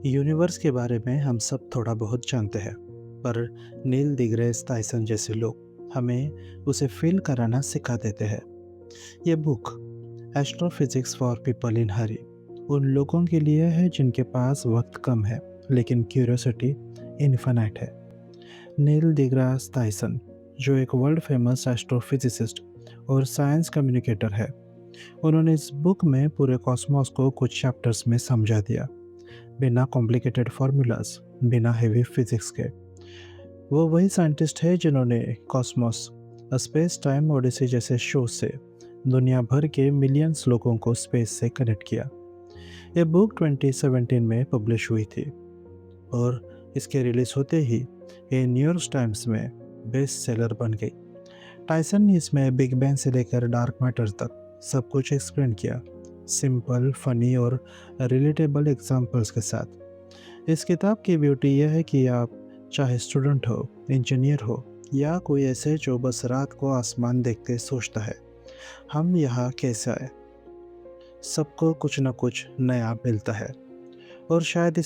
Universe के बारे में हम सब थोड़ा बहुत जानते हैं, पर नील डिग्रेस टाइसन जैसे लोग हमें उसे फील कराना सिखा देते हैं। ये book astrophysics for people in hurry उन लोगों के लिए है जिनके पास वक्त कम है, लेकिन क्यूरियोसिटी इन्फिनाइट है। नील डिग्रास टाइसन, जो एक वर्ल्ड फेमस एस्ट्रोफिजिसिस्ट और साइंस कम्युनिकेटर है, उन्होंने इस बुक में पूरे कॉस्मोस को कुछ चैप्टर्स में समझा दिया, बिना कॉम्प्लिकेटेड फार्मूलाज, बिना हेवी फिजिक्स के। वो वही साइंटिस्ट है जिन्होंने cosmos, a space time odyssey जैसे शो से दुनिया भर के मिलियंस लोगों को स्पेस से कनेक्ट किया। ये बुक 2017 में पब्लिश हुई थी और इसके रिलीज होते ही ये न्यूयॉर्क टाइम्स में बेस्ट सेलर बन गई। टाइसन ने इसमें बिग बैंग से लेकर डार्क मैटर तक सब कुछ एक्सप्लेन किया, सिंपल, फनी और रिलेटेबल एग्जांपल्स के साथ। इस किताब की ब्यूटी यह है कि आप चाहे स्टूडेंट हो, इंजीनियर हो या कोई ऐसे जो बस रात को आसमान देख के सोचता है हम यहाँ कैसे आए, सबको कुछ ना कुछ नया मिलता है। और शायद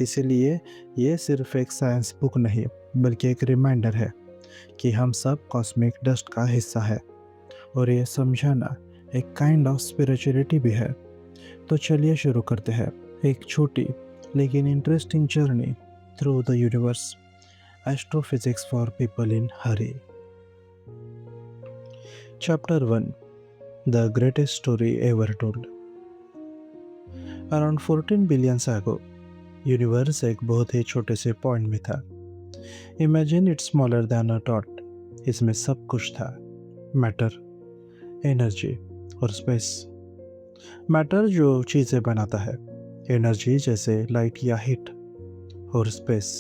इसीलिए ये सिर्फ एक साइंस बुक नहीं, बल्कि एक रिमाइंडर है कि हम सब कॉस्मिक डस्ट का हिस्सा है, और ये समझाना एक काइंड ऑफ स्पिरिचुअलिटी भी है। तो चलिए शुरू करते हैं एक छोटी लेकिन interesting journey through the universe, astrophysics for people in Hari. Chapter 1, the greatest story ever told. Around 14 billion ago universe एक बहुत ही छोटे से पॉइंट में था। Imagine it's smaller than a dot. इसमें सब कुछ था, मैटर, एनर्जी और स्पेस। मैटर जो चीज़ें बनाता है, एनर्जी जैसे लाइट या हीट, और स्पेस।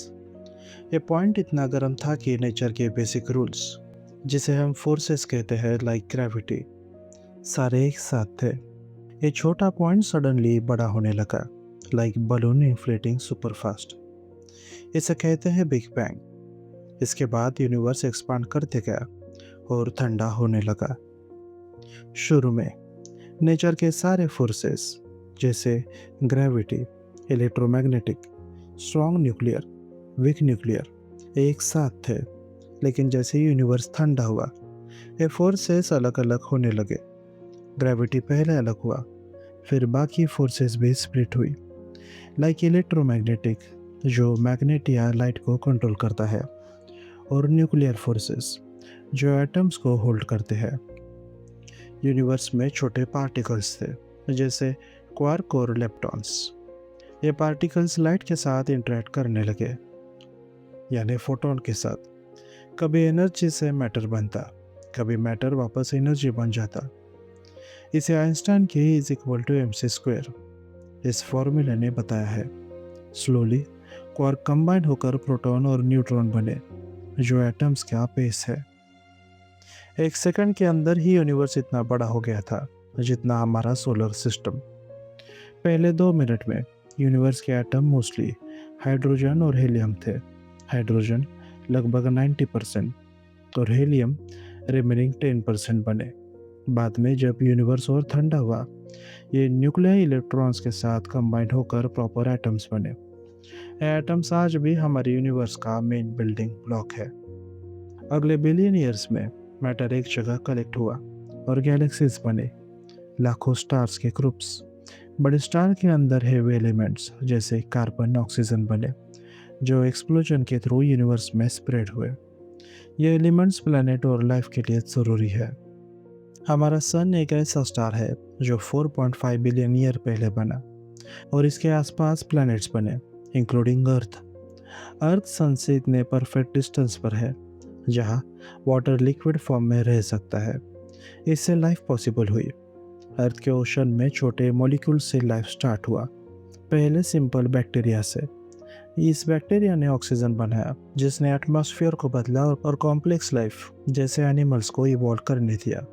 ये पॉइंट इतना गर्म था कि नेचर के बेसिक रूल्स, जिसे हम फोर्सेस कहते हैं लाइक ग्रेविटी, सारे एक साथ थे। ये छोटा पॉइंट सडनली बड़ा होने लगा, like balloon inflating super fast. इसे कहते हैं बिग बैंग। इसके बाद यूनिवर्स एक्सपांड करते गया और ठंडा होने लगा। शुरू में नेचर के सारे फोर्सेस, जैसे gravity, electromagnetic, strong nuclear, weak nuclear, एक साथ थे। लेकिन जैसे ही यूनिवर्स ठंडा हुआ, ये फोर्सेस अलग अलग होने लगे। ग्रेविटी पहले अलग हुआ, फिर बाकी फोर्सेस भी स्प्लिट हुई, लाइक इलेक्ट्रोमैग्नेटिक, जो मैग्नेट या लाइट को कंट्रोल करता है, और न्यूक्लियर फोर्सेस, जो एटम्स को होल्ड करते हैं। यूनिवर्स में छोटे पार्टिकल्स थे, जैसे क्वार्क और लेप्टॉन्स। ये पार्टिकल्स लाइट के साथ इंटरेक्ट करने लगे, यानी फोटोन के साथ। कभी एनर्जी से मैटर बनता, कभी मैटर वापस एनर्जी बन जाता। इसे आइंस्टाइन के E=mc² इस फॉर्मूले ने बताया है। स्लोली क्वार्क कंबाइन होकर प्रोटॉन और न्यूट्रॉन बने, जो एटम्स का बेस है। एक सेकंड के अंदर ही यूनिवर्स इतना बड़ा हो गया था जितना हमारा सोलर सिस्टम। पहले 2 मिनट में यूनिवर्स के एटम मोस्टली हाइड्रोजन और हीलियम थे। हाइड्रोजन लगभग 90% और हीलियम रिमेनिंग 10% बने। बाद में जब यूनिवर्स और ठंडा हुआ, ये न्यूक्लियर इलेक्ट्रॉन्स के साथ कंबाइंड होकर प्रॉपर एटम्स बने। ये एटम्स आज भी हमारे यूनिवर्स का मेन बिल्डिंग ब्लॉक है। अगले बिलियन ईयर्स में मैटर एक जगह कलेक्ट हुआ और गैलेक्सीज बने, लाखों स्टार्स के ग्रुप्स। बड़े स्टार के अंदर हेवी एलिमेंट्स जैसे कार्बन, ऑक्सीजन बने, जो एक्सप्लोजन के थ्रू यूनिवर्स में स्प्रेड हुए। ये एलिमेंट्स प्लैनेट और लाइफ के लिए ज़रूरी है। हमारा सन एक ऐसा स्टार है जो 4.5 बिलियन ईयर पहले बना, और इसके आसपास प्लैनेट्स बने, इंक्लूडिंग अर्थ। अर्थ सन से इतने परफेक्ट डिस्टेंस पर है जहाँ वाटर लिक्विड फॉर्म में रह सकता है। इससे लाइफ पॉसिबल हुई। अर्थ के ओशन में छोटे मॉलिक्यूल से लाइफ स्टार्ट हुआ, पहले सिंपल बैक्टीरिया से। इस बैक्टीरिया ने ऑक्सीजन बनाया, जिसने एटमॉस्फेयर को बदला और कॉम्प्लेक्स लाइफ जैसे एनिमल्स को इवॉल्व करने दिया।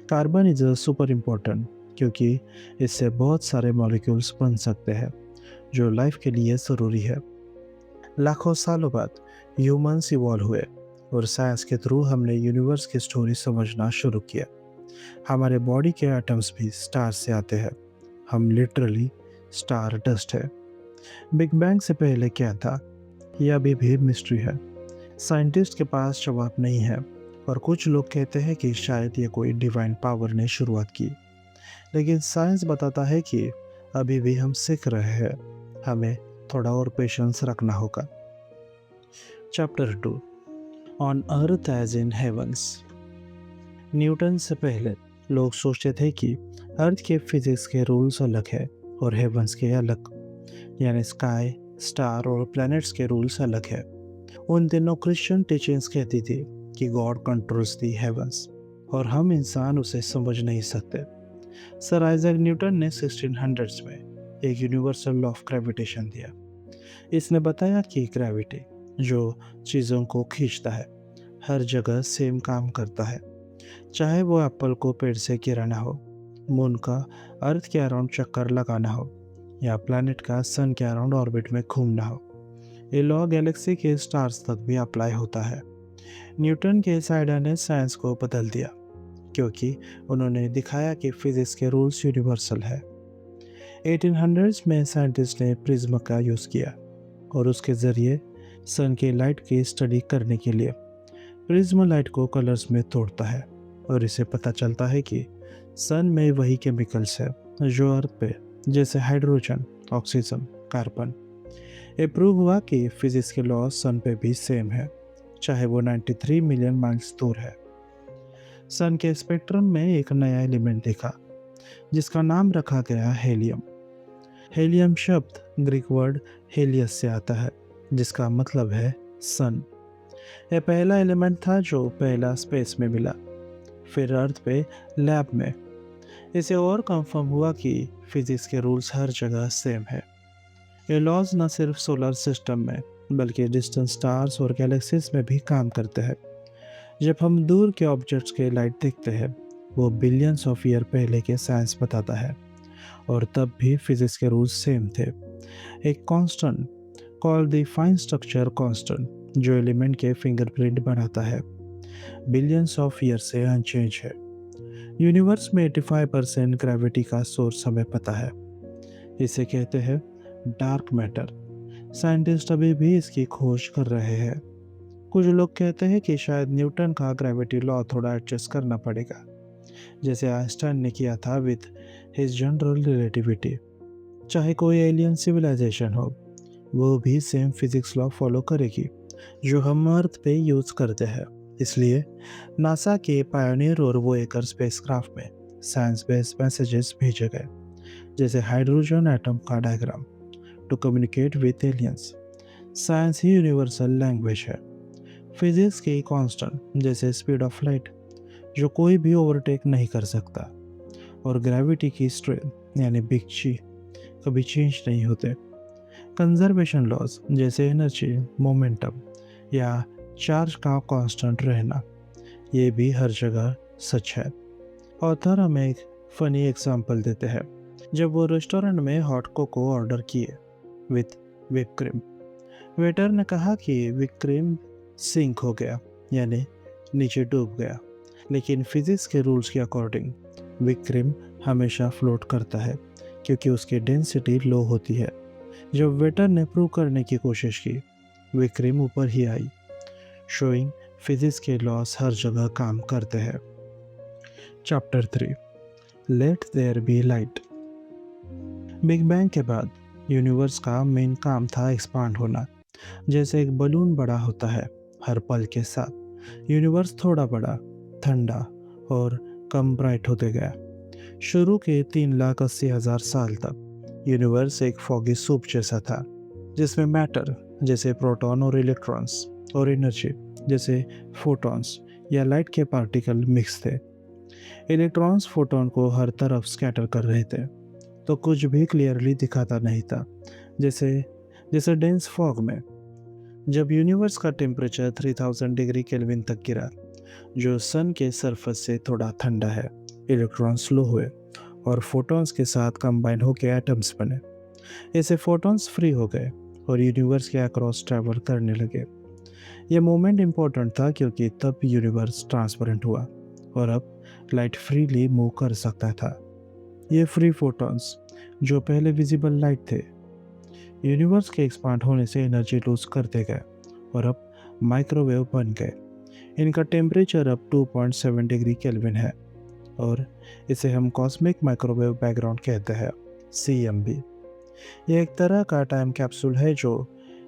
कार्बन इज सुपर इम्पोर्टेंट, क्योंकि इससे बहुत सारे मॉलिक्यूल्स बन सकते हैं जो लाइफ के लिए ज़रूरी है। लाखों सालों बाद ह्यूमंस इवॉल्व हुए, और साइंस के थ्रू हमने यूनिवर्स की स्टोरी समझना शुरू किया। हमारे बॉडी के एटम्स भी स्टार से आते हैं। हम लिटरली स्टार डस्ट है। बिग बैंग से पहले क्या था, यह अभी भी मिस्ट्री है। साइंटिस्ट के पास जवाब नहीं है, और कुछ लोग कहते हैं कि शायद ये कोई डिवाइन पावर ने शुरुआत की। लेकिन साइंस बताता है कि अभी भी हम सीख रहे हैं। हमें थोड़ा और पेशेंस रखना होगा। Chapter 2, on earth as in heavens. Newton से पहले लोग सोचते थे कि अर्थ के फिजिक्स के रूल्स अलग है और हेवंस के अलग, यानी स्काई, स्टार और प्लैनेट्स के रूल्स अलग है। उन दिनों क्रिश्चियन टीचिंग्स कहती थी कि गॉड कंट्रोल्स दी हेवंस और हम इंसान उसे समझ नहीं सकते। सर आइजैक न्यूटन ने 1600s में एक यूनिवर्सल लॉ ऑफ ग्रेविटेशन दिया। इसने बताया कि ग्रेविटी, जो चीज़ों को खींचता है, हर जगह सेम काम करता है। चाहे वो एप्पल को पेड़ से गिराना हो, मून का अर्थ के अराउंड चक्कर लगाना हो, या प्लैनेट का सन के अराउंड ऑर्बिट में घूमना हो। ये लॉ गैलेक्सी के स्टार्स तक भी अप्लाई होता है। न्यूटन के इस आइडिया ने साइंस को बदल दिया, क्योंकि उन्होंने दिखाया कि फिजिक्स के रूल्स यूनिवर्सल है। 1800s में साइंटिस्ट ने प्रिज्म का यूज़ किया और उसके ज़रिए सन की लाइट की स्टडी करने के लिए। प्रिज्म लाइट को कलर्स में तोड़ता है और इसे पता चलता है कि सन में वही केमिकल्स है जो अर्थ पे, जैसे हाइड्रोजन, ऑक्सीजन, कार्बन। ये प्रूव हुआ कि फिजिक्स के लॉ सन पे भी सेम है, चाहे वो 93 मिलियन माइल्स दूर है। सन के स्पेक्ट्रम में एक नया एलिमेंट देखा जिसका नाम रखा गया हेलियम। हेलियम शब्द ग्रीक वर्ड हेलियस से आता है, जिसका मतलब है सन। यह पहला एलिमेंट था जो पहला स्पेस में मिला, फिर अर्थ पे लैब में। इसे और कंफर्म हुआ कि फिजिक्स के रूल्स हर जगह सेम है। ये लॉज न सिर्फ सोलर सिस्टम में बल्कि डिस्टेंट स्टार्स और गैलेक्सीज में भी काम करते हैं। जब हम दूर के ऑब्जेक्ट्स के लाइट देखते हैं, वो बिलियंस ऑफ ईयर पहले के साइंस बताता है, और तब भी फिजिक्स के रूल्स सेम थे। एक constant called the fine structure constant जो एलिमेंट के फिंगरप्रिंट बनाता है, बिलियंस ऑफ ईयर से अनचेंज है। यूनिवर्स में 85% ग्रेविटी का सोर्स हमें पता है। इसे कहते हैं डार्क मैटर। साइंटिस्ट अभी भी इसकी खोज कर रहे हैं। कुछ लोग कहते हैं कि शायद न्यूटन का ग्रेविटी लॉ थोड़ा एडजस्ट करना पड़ेगा, जैसे आइंस्टाइन ने किया था विद हिज जनरल रिलेटिविटी। चाहे कोई एलियन सिविलाइजेशन हो, वो भी सेम फिजिक्स लॉ फॉलो करेगी जो हम अर्थ पे यूज करते हैं। इसलिए नासा के पायोनियर और वोएकर स्पेसक्राफ्ट में साइंस बेस्ड मैसेजेस भेजे गए, जैसे हाइड्रोजन एटम का diagram, to communicate with aliens. Science ही यूनिवर्सल लैंग्वेज है। फिजिक्स की कांस्टेंट जैसे स्पीड ऑफ लाइट, जो कोई भी ओवरटेक नहीं कर सकता, और ग्रेविटी की स्ट्रेंथ यानी बिग जी कभी चेंज नहीं होते। कंजर्वेशन लॉज जैसे एनर्जी, मोमेंटम या चार्ज का कांस्टेंट रहना, ये भी हर जगह सच है। ऑथर हमें एक फनी एग्जांपल देते हैं। जब वो रेस्टोरेंट में हॉट कोको ऑर्डर किए विथ whipped क्रीम, वेटर ने कहा कि whipped क्रीम सिंक हो गया, यानी नीचे डूब गया। लेकिन फिजिक्स के रूल्स के अकॉर्डिंग whipped क्रीम हमेशा फ्लोट करता है, क्योंकि उसकी डेंसिटी लो होती है। जब वेटर ने प्रूव करने की कोशिश की, whipped क्रीम ऊपर ही आई, शोइंग फिजिक्स के लॉस हर जगह काम करते हैं। Chapter 3, let there be light. Big bang के बाद यूनिवर्स का मेन काम था एक्सपांड होना। जैसे एक बलून बड़ा होता है हर पल के साथ, यूनिवर्स थोड़ा बड़ा, ठंडा और कम ब्राइट होते गया। शुरू के 3,80,000 साल तक यूनिवर्स एक फॉगी सूप जैसा था, जिसमें मैटर जैसे प्रोटॉन और इलेक्ट्रॉन्स और एनर्जी जैसे फोटॉन्स या लाइट के पार्टिकल मिक्स थे। इलेक्ट्रॉन्स फोटॉन को हर तरफ स्कैटर कर रहे थे, तो कुछ भी क्लियरली दिखाता नहीं था, जैसे जैसे डेंस फॉग में। जब यूनिवर्स का टेम्परेचर 3000 डिग्री केल्विन तक गिरा, जो सन के सरफेस से थोड़ा ठंडा है, इलेक्ट्रॉन स्लो हुए और फोटॉन्स के साथ कंबाइन होकर एटम्स बने। ऐसे फोटॉन्स फ्री हो गए और यूनिवर्स के अक्रॉस ट्रैवल करने लगे। यह मोमेंट इम्पोर्टेंट था क्योंकि तब यूनिवर्स ट्रांसपेरेंट हुआ और अब लाइट फ्रीली मूव कर सकता था। ये फ्री फोटॉन्स, जो पहले विजिबल लाइट थे, यूनिवर्स के एक्सपांड होने से एनर्जी लूज करते गए और अब माइक्रोवेव बन गए। इनका टेम्परेचर अब 2.7 डिग्री केल्विन है और इसे हम कॉस्मिक माइक्रोवेव बैकग्राउंड कहते हैं, CMB। ये एक तरह का टाइम कैप्सूल है जो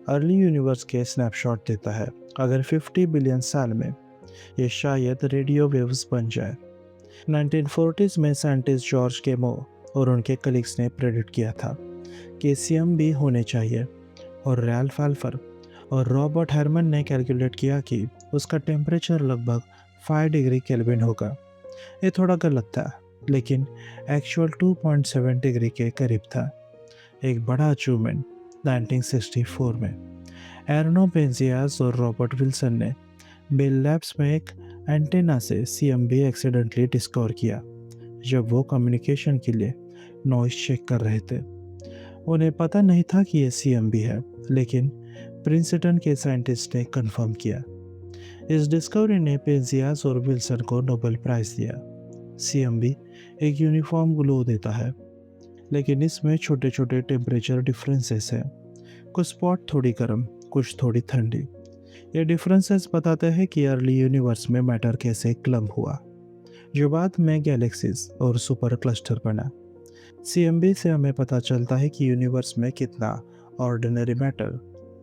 अर्ली यूनिवर्स के स्नैपशॉट देता है। अगर 50 बिलियन साल में ये शायद रेडियो वेव्स बन जाए। 1940s में साइंटिस्ट जॉर्ज केमो और उनके कलीग्स ने प्रेडिक्ट किया था कि CMB होने चाहिए और रैल्फ आल्फर और रॉबर्ट हरमन ने कैलकुलेट किया कि उसका टेम्परेचर लगभग 5 डिग्री केल्विन होगा। ये थोड़ा गलत था, लेकिन एक्चुअल 2.7 डिग्री के करीब था। एक बड़ा अचीवमेंट 1964 में एर्नो बेंजियास और रॉबर्ट विल्सन ने बेल लैब्स में एक एंटेना से CMB एक्सीडेंटली डिस्कवर किया जब वो कम्युनिकेशन के लिए नॉइज चेक कर रहे थे। उन्हें पता नहीं था कि ये CMB है, लेकिन प्रिंसटन के साइंटिस्ट ने कंफर्म किया। इस डिस्कवरी ने बेंजियास और विल्सन को नोबेल प्राइज दिया। CMB एक यूनिफॉर्म ग्लो देता है, लेकिन इसमें छोटे छोटे टेम्परेचर डिफरेंसेस हैं। कुछ स्पॉट थोड़ी गर्म, कुछ थोड़ी ठंडी। ये डिफरेंसेस बताते हैं कि अर्ली यूनिवर्स में मैटर कैसे क्लम्प हुआ, जो बाद में गैलेक्सीज और सुपर क्लस्टर बना। CMB से हमें पता चलता है कि यूनिवर्स में कितना ऑर्डिनरी मैटर,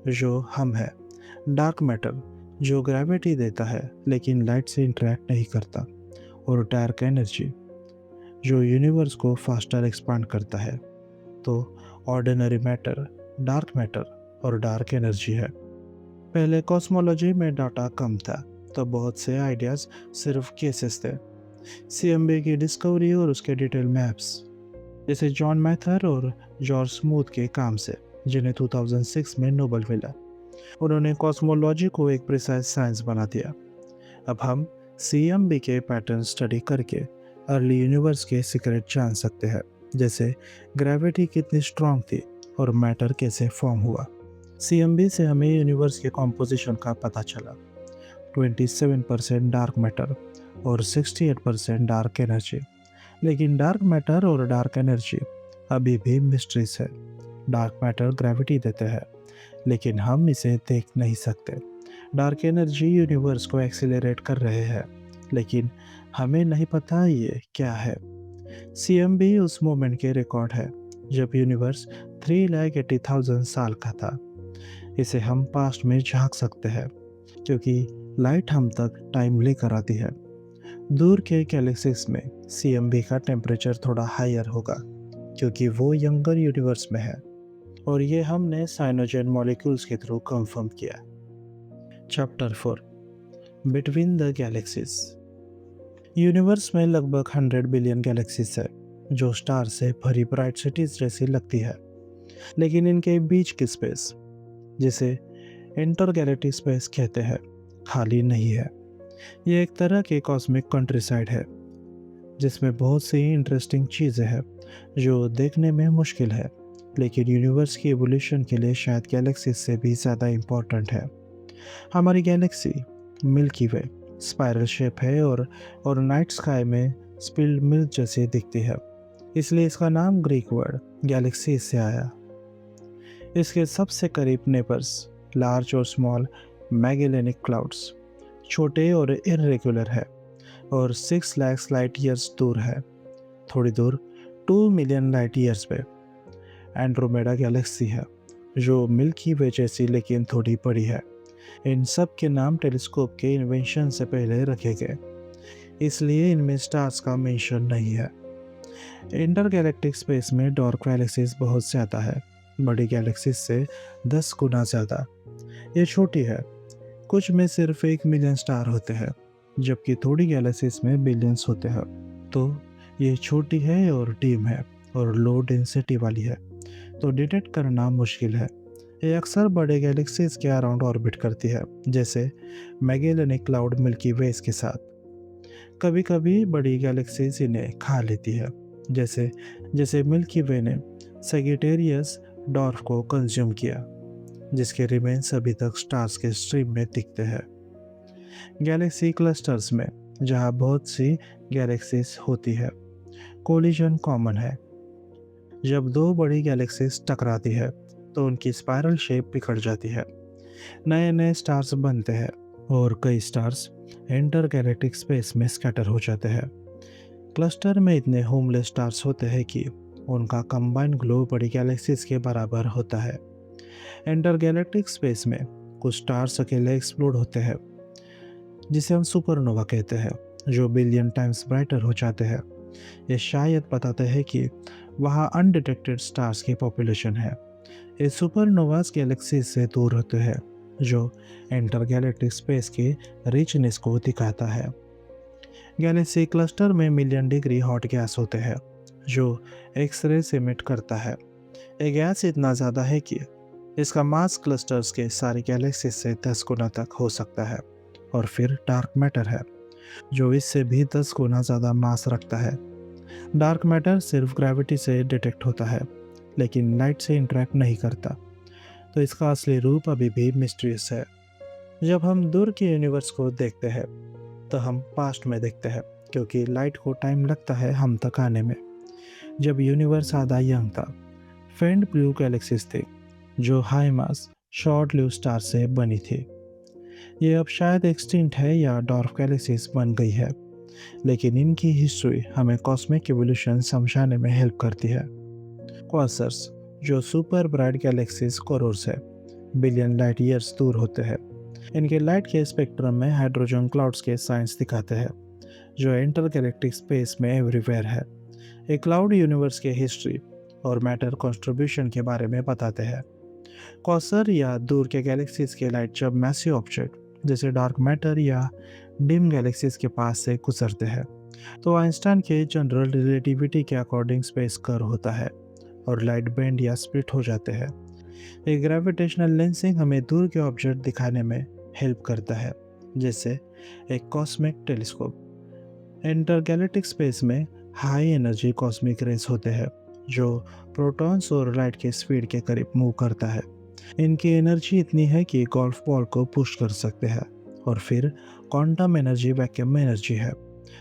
जो हम है, डार्क मैटर जो ग्रेविटी देता है लेकिन लाइट से इंटरेक्ट नहीं करता, और डार्क एनर्जी जो यूनिवर्स को फास्टर एक्सपांड करता है। तो ऑर्डिनरी मैटर, डार्क मैटर और डार्क एनर्जी है। पहले कॉस्मोलॉजी में डाटा कम था, तो बहुत से आइडियाज सिर्फ केसेस थे। CMB की डिस्कवरी और उसके डिटेल मैप्स, जैसे जॉन मैथर और जॉर्ज स्मूथ के काम से, जिन्हें 2006 में नोबेल मिला, उन्होंने कॉस्मोलॉजी को एक प्रिसाइज साइंस बना दिया। अब हम CMB के पैटर्न स्टडी करके अर्ली यूनिवर्स के सीक्रेट जान सकते हैं, जैसे ग्रेविटी कितनी स्ट्रांग थी और मैटर कैसे फॉर्म हुआ। CMB से हमें यूनिवर्स के कॉम्पोजिशन का पता चला। 27% डार्क मैटर और 68% डार्क एनर्जी। लेकिन डार्क मैटर और डार्क एनर्जी अभी भी मिस्ट्रीज है। डार्क मैटर ग्रेविटी देते हैं, लेकिन हम इसे देख नहीं सकते। डार्क एनर्जी यूनिवर्स को एक्सीलरेट कर रहे हैं, लेकिन हमें नहीं पता ये क्या है। CMB उस मोमेंट के रिकॉर्ड है जब यूनिवर्स 3,80,000 साल का था। इसे हम पास्ट में झांक सकते हैं, क्योंकि लाइट हम तक टाइम लेकर आती है। दूर के गैलेक्सीज में CMB का टेम्परेचर थोड़ा हायर होगा, क्योंकि वो यंगर यूनिवर्स में है, और ये हमने साइनोजेन मॉलिक्यूल्स के थ्रू कंफर्म किया। Chapter 4, between the galaxies. Universe में लगभग 100 बिलियन गैलेक्सीज है, जो स्टार से भरी ब्राइट सिटीज जैसी लगती है। लेकिन इनके बीच की स्पेस, जिसे इंटरगैलेक्टिक स्पेस कहते हैं, खाली नहीं है। ये एक तरह की कॉस्मिक कंट्रीसाइड है, जिसमें बहुत सी इंटरेस्टिंग चीज़ें हैं जो देखने में मुश्किल है, लेकिन यूनिवर्स की एवोल्यूशन के लिए शायद गैलेक्सी से भी ज़्यादा इम्पोर्टेंट है। हमारी गैलेक्सी मिल्की वे स्पाइरल शेप है और नाइट स्काई में स्पिल्ड मिल्क जैसी दिखती है, इसलिए इसका नाम ग्रीक वर्ड गैलेक्सी से आया। इसके सबसे करीब नेबर्स लार्ज और स्मॉल मैगेलेनिक क्लाउड्स छोटे और इरेगुलर है और 6 लाख लाइट ईयर्स दूर है। थोड़ी दूर 2 मिलियन लाइट ईयर्स पे एंड्रोमेडा गैलेक्सी है, जो मिल्की वे जैसी लेकिन थोड़ी बड़ी है। इन सब के नाम टेलीस्कोप के इन्वेंशन से पहले रखे गए, इसलिए इनमें स्टार्स का मेंशन नहीं है। इंटरगैलेक्टिक स्पेस में डार्क गैलेक्सीज बहुत ज़्यादा है, बड़ी गैलेक्सीज से 10 गुना ज़्यादा। ये छोटी है, कुछ में सिर्फ 1 मिलियन स्टार होते हैं, जबकि थोड़ी गैलेक्सीज में बिलियंस होते हैं। तो ये छोटी है और डीम है और लो डेंसिटी वाली है, तो डिटेक्ट करना मुश्किल है। ये अक्सर बड़े गैलेक्सीज के अराउंड ऑर्बिट करती है, जैसे मैगेलेनिक क्लाउड मिल्की वेज के साथ। कभी कभी बड़ी गैलेक्सीज इन्हें खा लेती है, जैसे जैसे मिल्की वे ने सैजिटेरियस डॉर्फ को कंज्यूम किया, जिसके रिमेन्स अभी तक स्टार्स के स्ट्रीम में दिखते हैं। गैलेक्सी क्लस्टर्स में, जहाँ बहुत सी गैलेक्सीज होती है, कोलिजन कॉमन है। जब दो बड़ी गैलेक्सीज टकराती है तो उनकी स्पाइरल शेप बिखर जाती है, नए नए स्टार्स बनते हैं और कई स्टार्स इंटर गैलेक्टिक स्पेस में स्कैटर हो जाते हैं। क्लस्टर में इतने होमलेस स्टार्स होते हैं कि उनका कंबाइंड ग्लो बड़ी गैलेक्सीज के बराबर होता है। इंटर गैलेक्टिक स्पेस में कुछ स्टार्स अकेले एक्सप्लोड होते हैं, जिसे हम सुपरनोवा कहते हैं, जो बिलियन टाइम्स ब्राइटर हो जाते हैं। ये शायद बताते हैं कि वहाँ अनडिटेक्टेड स्टार्स की पॉपुलेशन है। ये सुपरनोवास गैलेक्सी से दूर होते हैं, जो इंटरगैलेक्टिक स्पेस की रिचनेस को दिखाता है। गैलेक्सी क्लस्टर में मिलियन डिग्री हॉट गैस होते हैं, जो एक्सरे से एमिट करता है। ये गैस इतना ज़्यादा है कि इसका मास क्लस्टर्स के सारी गैलेक्सी से 10 गुना तक हो सकता है। और फिर डार्क मैटर है, जो इससे भी 10 गुना ज़्यादा मास रखता है। डार्क मैटर सिर्फ ग्रेविटी से डिटेक्ट होता है, लेकिन लाइट से इंटरेक्ट नहीं करता, तो इसका असली रूप अभी भी मिस्टीरियस है। जब हम दूर के यूनिवर्स को देखते हैं तो हम पास्ट में देखते हैं, क्योंकि लाइट को टाइम लगता है हम तक आने में। जब यूनिवर्स आधा यंग था, फेंट ब्लू गैलेक्सीज थी, जो हाई मास शॉर्ट लिव स्टार से बनी थी। ये अब शायद एक्सटिंक्ट है या डॉर्फ गैलेक्सीज बन गई है, लेकिन इनकी हिस्ट्री हमें कॉस्मिक इवोल्यूशन समझाने में हेल्प करती है। क्वासर्स, जो सुपर ब्राइट गैलेक्सीज कोरोर्स है, बिलियन लाइट ईयर्स दूर होते हैं। इनके लाइट के स्पेक्ट्रम में हाइड्रोजन क्लाउड्स के साइंस दिखाते हैं, जो इंटरगैलेक्टिक स्पेस में एवरीवेयर है। एक क्लाउड यूनिवर्स के हिस्ट्री और मैटर कंट्रीब्यूशन के बारे में बताते हैं। क्वासर या दूर के गैलेक्सीज के लाइट जब मैसिव ऑब्जेक्ट जैसे डार्क मैटर या डिम गैलेक्सीज के पास से गुजरते हैं, तो आइंस्टाइन के जनरल रिलेटिविटी के अकॉर्डिंग स्पेस कर्व होता है और लाइट बेंड या स्प्लिट हो जाते हैं। एक ग्रेविटेशनल लेंसिंग हमें दूर के ऑब्जेक्ट दिखाने में हेल्प करता है, जैसे एक कॉस्मिक टेलीस्कोप। इंटरगैलेक्टिक स्पेस में हाई एनर्जी कॉस्मिक रेस होते हैं, जो प्रोटॉन्स और लाइट के स्पीड के करीब मूव करता है। इनकी एनर्जी इतनी है कि गोल्फ बॉल को पुश कर सकते हैं। और फिर क्वांटम एनर्जी वैक्यूम एनर्जी है,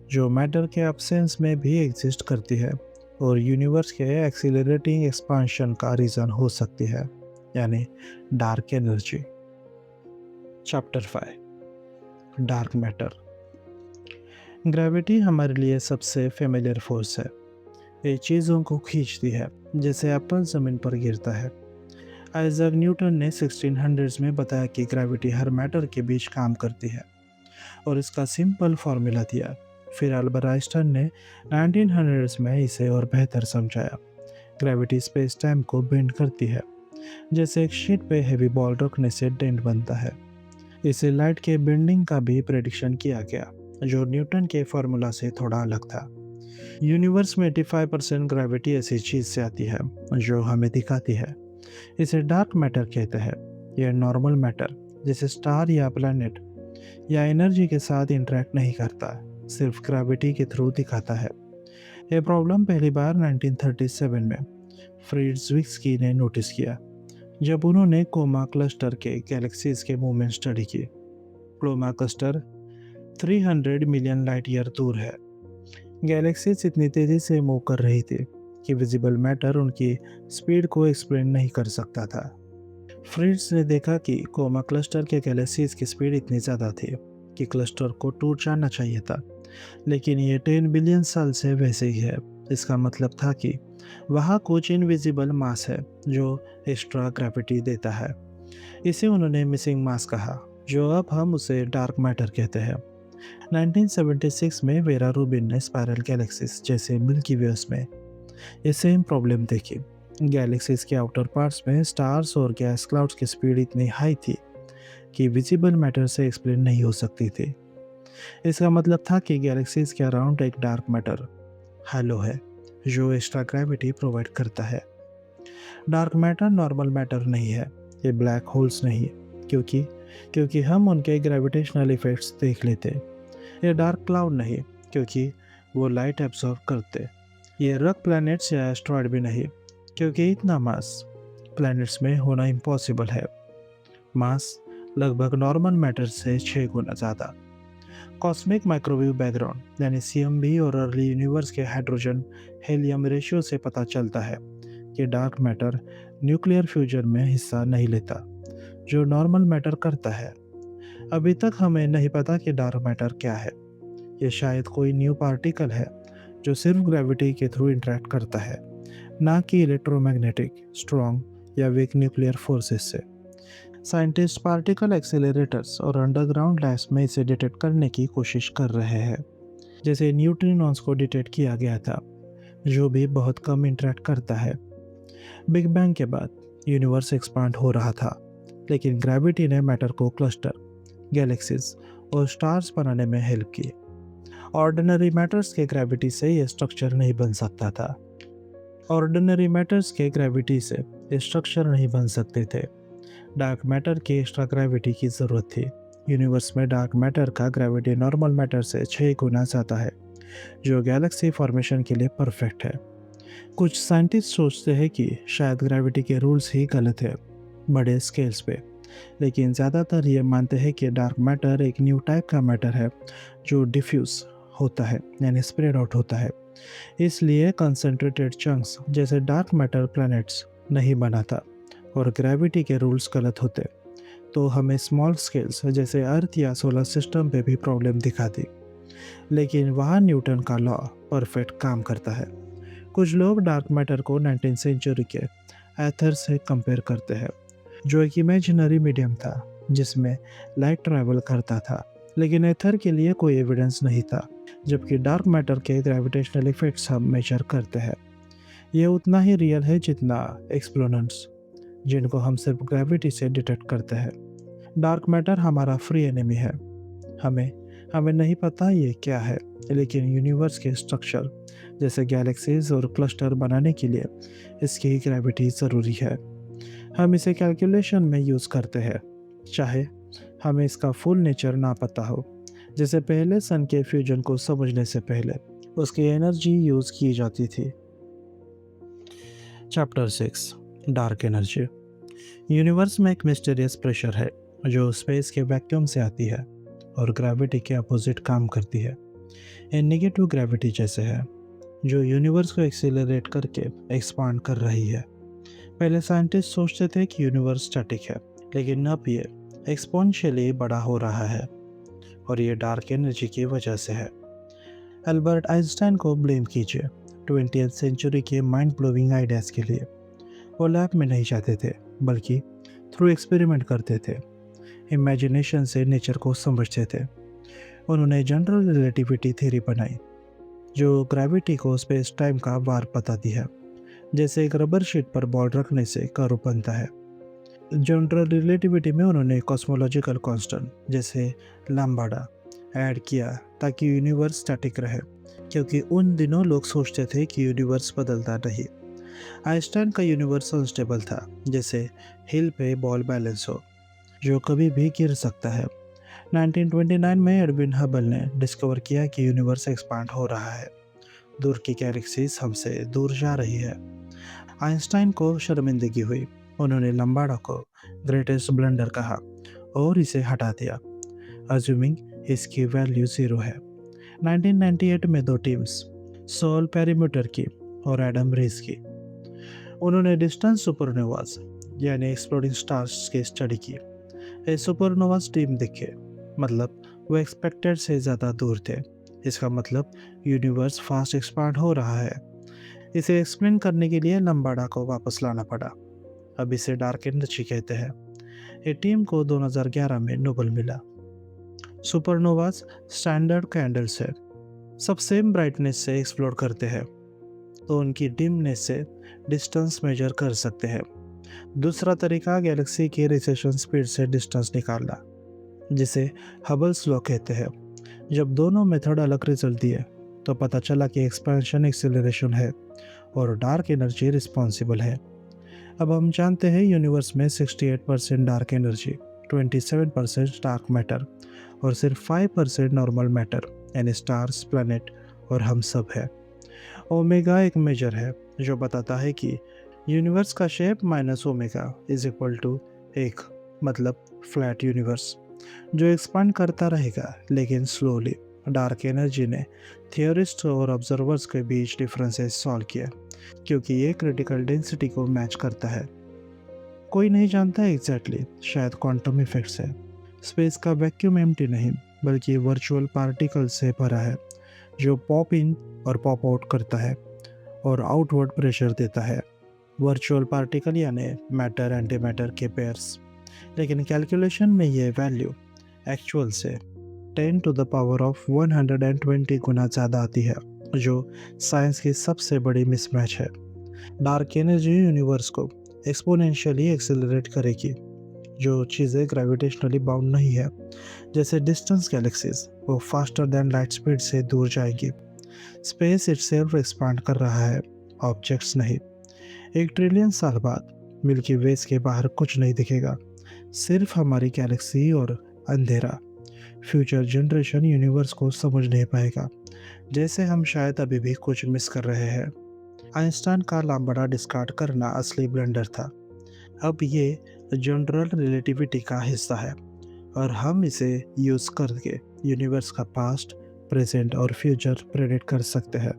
जो मैटर के एब्सेंस में भी एग्जिस्ट करती है और यूनिवर्स के एक्सीलरेटिंग एक्सपांशन का रीज़न हो सकती है, यानी dark energy. Chapter 5, dark matter. Gravity हमारे लिए सबसे फेमिलियर फोर्स है। ये चीज़ों को खींचती है, जैसे एप्पल ज़मीन पर गिरता है। आइजैक न्यूटन ने 1600s में बताया कि ग्रेविटी हर मैटर के बीच काम करती है और इसका सिंपल फार्मूला दिया। फिर अल्बर्ट आइंस्टाइन ने 1900s में इसे और बेहतर समझाया। ग्रेविटी स्पेस टाइम को बेंड करती है, जैसे एक शीट पे हैवी बॉल रखने से डेंट बनता है। इसे लाइट के बेंडिंग का भी प्रेडिक्शन किया गया, जो न्यूटन के फार्मूला से थोड़ा अलग था। यूनिवर्स में 85% ग्रेविटी ऐसी चीज़ से आती है जो हमें दिखाती है। इसे डार्क मैटर कहते हैं। यह नॉर्मल मैटर जैसे स्टार या प्लैनेट या एनर्जी के साथ इंटरेक्ट नहीं करता, सिर्फ ग्रेविटी के थ्रू दिखाता है। यह प्रॉब्लम पहली बार 1937 में फ्रिट्ज़विक्स्की ने नोटिस किया, जब उन्होंने कोमा क्लस्टर के गैलेक्सीज के मूवमेंट स्टडी की। Coma cluster 300 million light year दूर है। गैलेक्सीज इतनी तेज़ी से मूव कर रही थी कि विजिबल मैटर उनकी स्पीड को एक्सप्लेन नहीं कर सकता था। फ्रिट्ज ने देखा कि कोमा क्लस्टर के गैलेक्सीज की स्पीड इतनी ज़्यादा थी कि क्लस्टर को टूट जाना चाहिए था, लेकिन ये 10 बिलियन साल से वैसे ही है। इसका मतलब था कि वहाँ कुछ इनविजिबल मास है जो एक्स्ट्रा ग्रेविटी देता है। इसे उन्होंने मिसिंग मास कहा, जो अब हम उसे डार्क मैटर कहते हैं। 1976 में वेरा रूबिन ने स्पाइरल गैलेक्सीज जैसे मिल्की वेस में ये सेम प्रॉब्लम देखी। गैलेक्सीज के आउटर पार्ट्स में स्टार्स और गैस क्लाउड्स की स्पीड इतनी हाई थी कि विजिबल मैटर से एक्सप्लेन नहीं हो सकती थी। इसका मतलब था कि गैलेक्सीज के अराउंड एक डार्क मैटर हैलो है, जो एक्स्ट्रा ग्रेविटी प्रोवाइड करता है। डार्क मैटर नॉर्मल मैटर नहीं है, ये ब्लैक होल्स नहीं, क्योंकि क्योंकि हम उनके ग्रेविटेशनल इफेक्ट्स देख लेते। ये डार्क क्लाउड नहीं, क्योंकि वो लाइट एब्जॉर्ब करते। ये रॉक प्लैनेट्स या एस्ट्रॉयड भी नहीं, क्योंकि इतना मास प्लैनेट्स में होना इम्पॉसिबल है। मास लगभग नॉर्मल मैटर से 6 गुना ज़्यादा। कॉस्मिक माइक्रोवेव बैकग्राउंड यानी CMB और अर्ली यूनिवर्स के हाइड्रोजन हेलियम रेशियो से पता चलता है कि डार्क मैटर न्यूक्लियर फ्यूजन में हिस्सा नहीं लेता, जो नॉर्मल मैटर करता है। अभी तक हमें नहीं पता कि डार्क मैटर क्या है। ये शायद कोई न्यू पार्टिकल है जो सिर्फ ग्रेविटी के थ्रू इंटरेक्ट करता है, ना कि इलेक्ट्रोमैग्नेटिक, स्ट्रॉन्ग या वीक न्यूक्लियर फोर्सेस से। साइंटिस्ट पार्टिकल एक्सेलरेटर्स और अंडरग्राउंड लैब्स में इसे डिटेक्ट करने की कोशिश कर रहे हैं। जैसे न्यूट्रिनॉन्स को डिटेक्ट किया गया था, जो भी बहुत कम इंटरेक्ट करता है। बिग बैंग के बाद यूनिवर्स एक्सपांड हो रहा था, लेकिन ग्रेविटी ने मैटर को क्लस्टर, गैलेक्सीज और स्टार्स बनाने में हेल्प की। ऑर्डिनरी मैटर्स के ग्रेविटी से ये स्ट्रक्चर नहीं बन सकता था। ऑर्डिनरी मैटर्स के ग्रेविटी से ये स्ट्रक्चर नहीं बन सकते थे। डार्क मैटर की एक्स्ट्रा ग्रेविटी की ज़रूरत थी। यूनिवर्स में डार्क मैटर का ग्रेविटी नॉर्मल मैटर से 6 गुना ज़्यादा है, जो गैलेक्सी फॉर्मेशन के लिए परफेक्ट है। कुछ साइंटिस्ट सोचते हैं कि शायद ग्रेविटी के रूल्स ही गलत है बड़े स्केल्स पे, लेकिन ज़्यादातर ये मानते हैं कि डार्क मैटर एक न्यू टाइप का मैटर है जो डिफ्यूज होता है, यानी स्प्रेड आउट होता है। इसलिए कंसंट्रेटेड चंक्स जैसे डार्क मैटर प्लैनेट्स नहीं बनाता, और ग्रेविटी के रूल्स गलत होते तो हमें स्मॉल स्केल्स जैसे अर्थ या सोलर सिस्टम पे भी प्रॉब्लम दिखाती। लेकिन वहाँ न्यूटन का लॉ परफेक्ट काम करता है। कुछ लोग डार्क मैटर को 19th सेंचुरी के एथर से कंपेयर करते हैं, जो एक इमेजिनरी मीडियम था जिसमें लाइट ट्रैवल करता था, लेकिन एथर के लिए कोई एविडेंस नहीं था, जबकि डार्क मैटर के ग्रेविटेशनल इफेक्ट्स हम मेजर करते हैं। ये उतना ही रियल है जितना एक्सप्लोनेंट्स, जिनको हम सिर्फ ग्रेविटी से डिटेक्ट करते हैं। डार्क मैटर हमारा फ्री एनिमी है। हमें हमें नहीं पता ये क्या है, लेकिन यूनिवर्स के स्ट्रक्चर जैसे गैलेक्सीज और क्लस्टर बनाने के लिए इसकी ग्रेविटी ज़रूरी है। हम इसे कैलकुलेशन में यूज़ करते हैं, चाहे हमें इसका फुल नेचर ना पता हो। जैसे पहले सन के फ्यूजन को समझने से पहले उसकी एनर्जी यूज़ की जाती थी। Chapter 6, dark energy. यूनिवर्स में एक मिस्टीरियस प्रेशर है जो स्पेस के वैक्यूम से आती है और ग्रेविटी के अपोजिट काम करती है। ये नेगेटिव ग्रेविटी जैसे है, जो यूनिवर्स को एक्सीलरेट करके एक्सपांड कर रही है। पहले साइंटिस्ट सोचते थे कि यूनिवर्स स्टैटिक है, लेकिन अब ये एक्सपोनेंशियली बड़ा हो रहा है, और ये डार्क एनर्जी की वजह से है। एल्बर्ट आइंस्टाइन को ब्लेम कीजिए 20th सेंचुरी के माइंड ब्लोइंग आइडियाज़ के लिए। वो लैब में नहीं जाते थे, बल्कि थ्रू एक्सपेरिमेंट करते थे, इमेजिनेशन से नेचर को समझते थे। उन्होंने जनरल रिलेटिविटी थ्योरी बनाई, जो ग्रेविटी को स्पेस टाइम का वार बताती है। जैसे एक रबर शीट पर बॉल रखने से कर्व बनता है। जनरल रिलेटिविटी में उन्होंने कॉस्मोलॉजिकल कांस्टेंट जैसे लैम्बाडा ऐड किया ताकि यूनिवर्स स्टैटिक रहे, क्योंकि उन दिनों लोग सोचते थे कि यूनिवर्स बदलता नहीं। आइंस्टाइन का यूनिवर्स अनस्टेबल था, जैसे हिल पे बॉल बैलेंस हो, जो कभी भी गिर सकता है। 1929 में एडविन हबल ने डिस्कवर किया कि यूनिवर्स एक्सपांड हो रहा है, दूर की गैलेक्सीज हमसे दूर जा रही है। आइंस्टाइन को शर्मिंदगी हुई। उन्होंने लंबाडा को ग्रेटेस्ट ब्लंडर कहा और इसे हटा दिया, अज्यूमिंग इसकी वैल्यू 0 है। 1998 में 2 टीम्स, सॉल पेरीमीटर की और एडम रीस की, उन्होंने डिस्टेंस सुपरनोवास यानी एक्सप्लोडिंग स्टार्स की स्टडी की। ये सुपरनोवास टीम दिखे, मतलब वो एक्सपेक्टेड से ज़्यादा दूर थे। इसका मतलब यूनिवर्स फास्ट एक्सपांड हो रहा है। इसे एक्सप्लेन करने के लिए लंबाडा को वापस लाना पड़ा। अब इसे डार्क एनर्जी कहते हैं। ये टीम को 2011 में नोबेल मिला। सुपरनोवास स्टैंडर्ड कैंडल्स है, सब सेम ब्राइटनेस से एक्सप्लोर करते हैं, तो उनकी डिमनेस से डिस्टेंस मेजर कर सकते हैं। दूसरा तरीका गैलेक्सी की रिसेशन स्पीड से डिस्टेंस निकालना, जिसे हबल्स लॉ कहते हैं। जब दोनों मेथड अलग रिजल्ट दिए तो पता चला कि एक्सपेंशन एक्सेलरेशन है और डार्क एनर्जी रिस्पॉन्सिबल है। अब हम जानते हैं यूनिवर्स में 68% डार्क एनर्जी, 27% डार्क मैटर और सिर्फ 5% नॉर्मल मैटर, यानी स्टार्स, प्लैनेट और हम सब है। ओमेगा एक मेजर है जो बताता है कि यूनिवर्स का shape minus omega is equal to 1, मतलब फ्लैट यूनिवर्स जो एक्सपांड करता रहेगा लेकिन स्लोली। डार्क एनर्जी ने थियोरिस्ट और ऑब्जर्वर्स के बीच डिफरेंसेस सॉल्व किया, क्योंकि ये क्रिटिकल डेंसिटी को मैच करता है। कोई नहीं जानता एग्जैक्टली, शायद क्वांटम इफेक्ट्स है। स्पेस का वैक्यूम एम्प्टी नहीं, बल्कि वर्चुअल पार्टिकल से भरा है, जो पॉप इन और पॉप आउट करता है और आउटवर्ड प्रेशर देता है। वर्चुअल पार्टिकल यानी मैटर एंटी मैटर के पेयर्स। लेकिन कैलकुलेशन में ये वैल्यू एक्चुअल से 10 टू द पावर ऑफ 120 गुना ज़्यादा आती है, जो साइंस की सबसे बड़ी मिसमैच है। डार्क एनर्जी यूनिवर्स को एक्सपोनेंशियली एक्सेलरेट करेगी। जो चीज़ें ग्रेविटेशनली बाउंड नहीं है, जैसे डिस्टेंस गैलेक्सीज, वो फास्टर देन लाइट स्पीड से दूर जाएगी। स्पेस इटसेल्फ एक्सपांड कर रहा है, ऑब्जेक्ट्स नहीं। 1 ट्रिलियन साल बाद मिल्की वेज के बाहर कुछ नहीं दिखेगा, सिर्फ हमारी गैलेक्सी और अंधेरा। फ्यूचर जनरेशन यूनिवर्स को समझ नहीं पाएगा, जैसे हम शायद अभी भी कुछ मिस कर रहे हैं। आइंस्टाइन का लामबड़ा डिस्कार्ड करना असली ब्लंडर था। अब ये जनरल रिलेटिविटी का हिस्सा है, और हम इसे यूज़ करके यूनिवर्स का पास्ट, प्रेजेंट और फ्यूचर प्रेडिक्ट कर सकते हैं।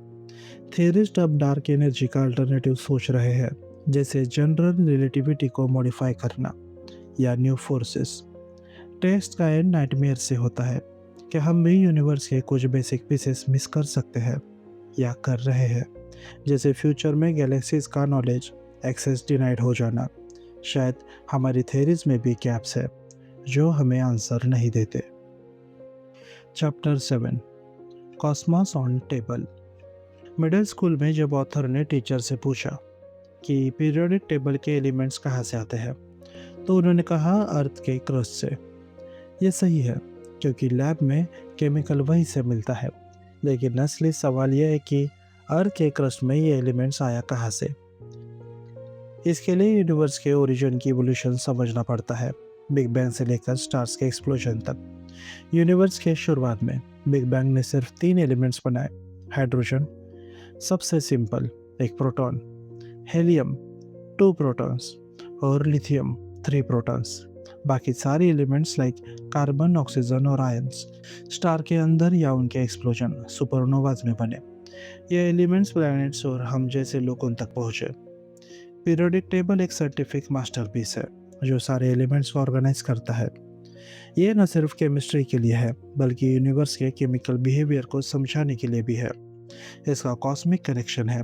थियरिस्ट अब डार्क एनर्जी का अल्टरनेटिव सोच रहे हैं, जैसे जनरल रिलेटिविटी को मॉडिफाई करना या न्यू फोर्सेस। टेस्ट का एंड नाइटमेयर से होता है कि हम भी यूनिवर्स के कुछ बेसिक पीसेस मिस कर सकते हैं या कर रहे हैं, जैसे फ्यूचर में गैलेक्सीज का नॉलेज एक्सेस डिनाइड हो जाना। शायद हमारी थेरीज में भी गैप्स है जो हमें आंसर नहीं देते। Chapter 7, Cosmos on table. Middle school में जब ऑथर ने टीचर से पूछा कि पीरियोडिक टेबल के एलिमेंट्स कहाँ से आते हैं, तो उन्होंने कहा अर्थ के क्रस्ट से। ये सही है, क्योंकि लैब में केमिकल वहीं से मिलता है, लेकिन असली सवाल यह है कि अर्थ के क्रस्ट में ये एलिमेंट्स आया कहाँ से। इसके लिए यूनिवर्स के ओरिजिन की इवोल्यूशन समझना पड़ता है, बिग बैंग से लेकर स्टार्स के एक्सप्लोजन तक। यूनिवर्स के शुरुआत में बिग बैंग ने सिर्फ 3 एलिमेंट्स बनाए। हाइड्रोजन सबसे सिंपल, एक प्रोटॉन, हेलियम 2 प्रोटॉन्स और लिथियम 3 प्रोटॉन्स। बाकी सारे एलिमेंट्स लाइक कार्बन, ऑक्सीजन और आयंस स्टार के अंदर या उनके एक्सप्लोजन सुपरनोवाज में बने। ये एलिमेंट्स प्लैनेट्स और हम जैसे लोगों तक पहुँचे। पीरियोडिक टेबल एक साइंटिफिक मास्टरपीस है जो सारे एलिमेंट्स को ऑर्गेनाइज करता है। ये न सिर्फ केमिस्ट्री के लिए है, बल्कि यूनिवर्स के केमिकल बिहेवियर को समझाने के लिए भी है। इसका कॉस्मिक कनेक्शन है,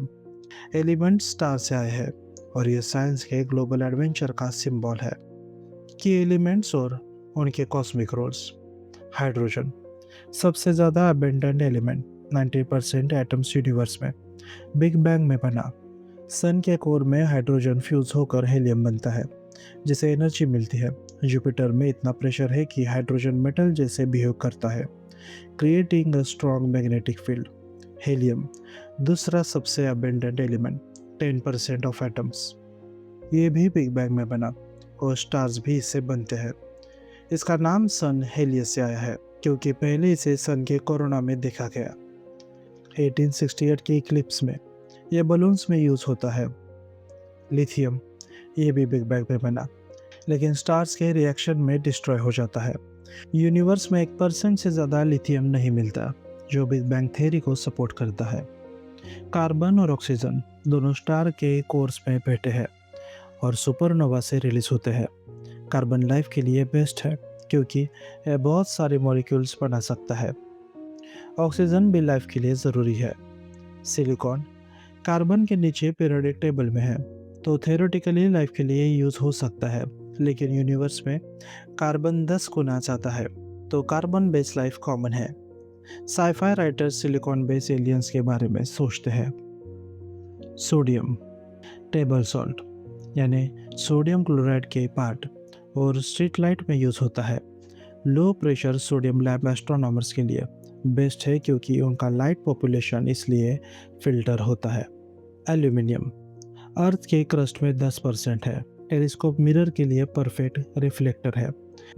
एलिमेंट स्टार से आए हैं, और ये साइंस के ग्लोबल एडवेंचर का सिंबल है कि एलिमेंट्स और उनके कॉस्मिक रोल्स। हाइड्रोजन सबसे ज़्यादा अबेंडेंट एलिमेंट, 90% एटम्स यूनिवर्स में बिग बैंग में बना। सन के कोर में हाइड्रोजन फ्यूज होकर हीलियम बनता है, जिसे एनर्जी मिलती है। जुपिटर में इतना प्रेशर है कि हाइड्रोजन मेटल जैसे बिहेव करता है, creating a strong magnetic field. Helium दूसरा सबसे अबेंडेंट एलिमेंट, 10% ऑफ एटम्स। ये भी बिग बैंग में बना, और स्टार्स भी इससे बनते हैं। इसका नाम सन हेलियस से आया है, क्योंकि पहले इसे सन के कोरोना में देखा गया। 1868 की इक्लिप्स में यह बलून्स में यूज़ होता है। लिथियम ये भी बिग बैंग में बना, लेकिन स्टार्स के रिएक्शन में डिस्ट्रॉय हो जाता है। यूनिवर्स में 1% से ज़्यादा लिथियम नहीं मिलता, जो बिग बैंग थ्योरी को सपोर्ट करता है। कार्बन और ऑक्सीजन दोनों स्टार के कोर्स में बैठे हैं और सुपरनोवा से रिलीज होते हैं। कार्बन लाइफ के लिए बेस्ट है, क्योंकि यह बहुत सारे मॉलिक्यूल्स बना सकता है। ऑक्सीजन भी लाइफ के लिए ज़रूरी है। सिलिकॉन कार्बन के नीचे पीरियोडिक टेबल में है, तो थ्योरेटिकली लाइफ के लिए यूज़ हो सकता है, लेकिन यूनिवर्स में कार्बन 10 गुना ज़्यादा है, तो कार्बन बेस्ड लाइफ कॉमन है। Sci-fi writers silicon based aliens के बारे में सोचते हैं। सोडियम टेबल सॉल्ट यानी सोडियम क्लोराइड के पार्ट और स्ट्रीट लाइट में यूज़ होता है। Low pressure sodium lab astronomers के लिए बेस्ट है, क्योंकि उनका लाइट पॉपुलेशन इसलिए फिल्टर होता है। एल्यूमिनियम अर्थ के क्रस्ट में 10% है। टेलीस्कोप मिरर के लिए परफेक्ट रिफ्लेक्टर है।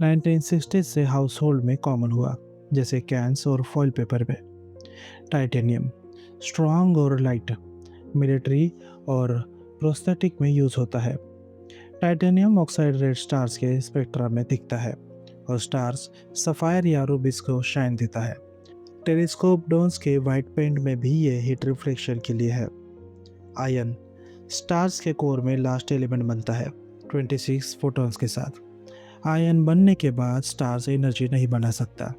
1960 से हाउस होल्ड में कॉमन हुआ, जैसे कैंस और फॉइल पेपर में। टाइटेनियम स्ट्रॉन्ग और लाइट, मिलिट्री और प्रोस्थेटिक में यूज़ होता है। टाइटेनियम ऑक्साइड रेड स्टार्स के स्पेक्ट्रा में दिखता है, और स्टार्स सफ़ायर या रूबिस को शाइन देता है। टेलीस्कोप डोम्स के वाइट पेंट में भी ये हीट रिफ्लेक्शन के लिए है। आयन स्टार्स के कोर में लास्ट एलिमेंट बनता है। 26 फोटॉन्स के साथ। आयन बनने के बाद स्टार्स एनर्जी नहीं बना सकता,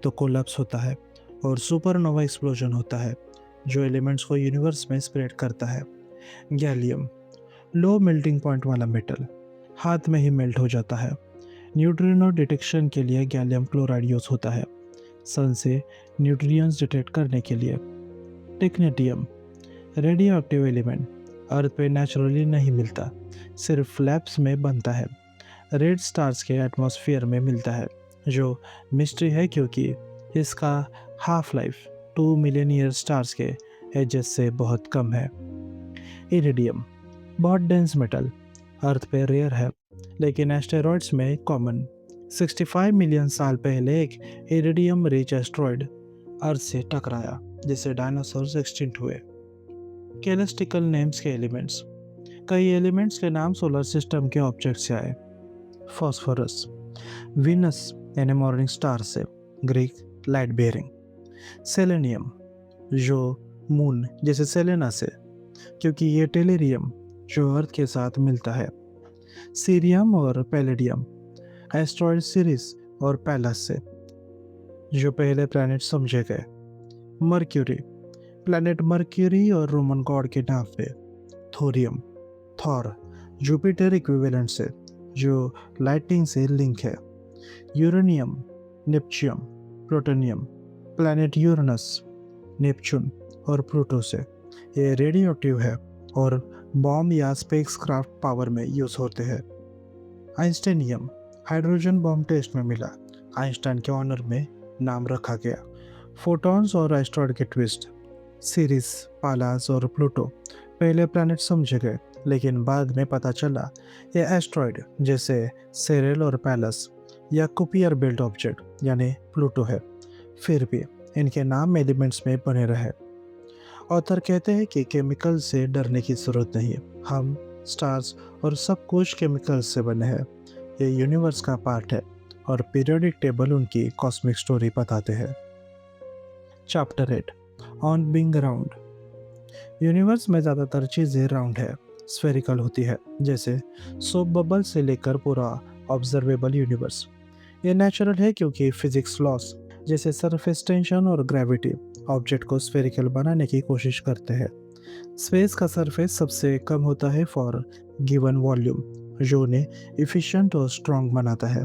तो कोलैप्स होता है और सुपरनोवा एक्सप्लोजन होता है, जो एलिमेंट्स को यूनिवर्स में स्प्रेड करता है। गैलियम, लो मेल्टिंग पॉइंट वाला मेटल, हाथ में ही मेल्ट हो जाता है। न्यूट्रिनो डिटेक्शन के लिए गैलियम क्लोराइड यूज होता है, सन से न्यूट्रियंस डिटेक्ट करने के लिए। टेक्नेटियम, रेडियो एक्टिव एलिमेंट, अर्थ पे नेचुरली नहीं मिलता, सिर्फ लैब्स में बनता है। रेड स्टार्स के एटमॉस्फेयर में मिलता है, जो मिस्ट्री है क्योंकि इसका half life 2 million year stars के एजेस से बहुत कम है। इरिडियम, बहुत डेंस मेटल, अर्थ पे रेयर है लेकिन एस्टेरॉइड्स में कॉमन। 65 मिलियन साल पहले एक इरिडियम रिच एस्ट्रॉइड अर्थ से टकराया, जिससे डायनासोर्स एक्सटिंक्ट हुए। कैलेस्टिकल नेम्स के एलिमेंट्स, कई एलिमेंट्स के नाम सोलर सिस्टम के ऑब्जेक्ट से आए। फॉस्फोरस, वीनस यानी मॉर्निंग स्टार से, ग्रीक लाइट बेयरिंग। सेलेनियम, जो मून जैसे सेलेना से, क्योंकि ये टेलेरियम जो अर्थ के साथ मिलता है। सीरियम और पैलेडियम, एस्ट्रॉइड सीरीज और पैलस से, जो पहले प्लैनेट समझे गए। मर्क्यूरी, प्लैनेट मर्क्यूरी और रोमन गॉड के नाम पे। थोरियम, थॉर, जुपिटर इक्विवेलेंट से, जो लाइटिंग से लिंक है। Uranium, Neptune, plutonium, planet Uranus, Neptune और प्लूटो से, ये रेडियो एक्टिव है और बॉम्ब या स्पेसक्राफ्ट पावर में यूज होते हैं। आइंस्टाइनियम, हाइड्रोजन बॉम्ब टेस्ट में मिला, आइंस्टाइन के ऑनर में नाम रखा गया। फोटॉन्स और एस्ट्रॉइड के ट्विस्ट, सीरिस, पालास और प्लूटो पहले प्लैनेट समझे गए, लेकिन बाद में पता चला ये एस्ट्रॉइड जैसे सेरेल और पैलस या कुपियर बेल्ट ऑब्जेक्ट यानी प्लूटो है। फिर भी इनके नाम एलिमेंट्स में बने रहे। ऑथर कहते हैं कि केमिकल से डरने की जरूरत नहीं है, हम स्टार्स और सब कुछ केमिकल से बने हैं, ये यूनिवर्स का पार्ट है और पीरियोडिक टेबल उनकी कॉस्मिक स्टोरी बताते हैं। Chapter 8, on being round. Universe में ज़्यादातर चीज़ें राउंड है, स्फेरिकल होती है, जैसे सोप बबल से लेकर पूरा ऑब्जर्वेबल यूनिवर्स। ये नेचुरल है क्योंकि फिजिक्स लॉस जैसे सरफेस टेंशन और ग्रेविटी ऑब्जेक्ट को स्फेरिकल बनाने की कोशिश करते हैं। स्पेस का सरफेस सबसे कम होता है फॉर गिवन वॉल्यूम, जो उन्हें इफिशिएंट और स्ट्रॉन्ग बनाता है।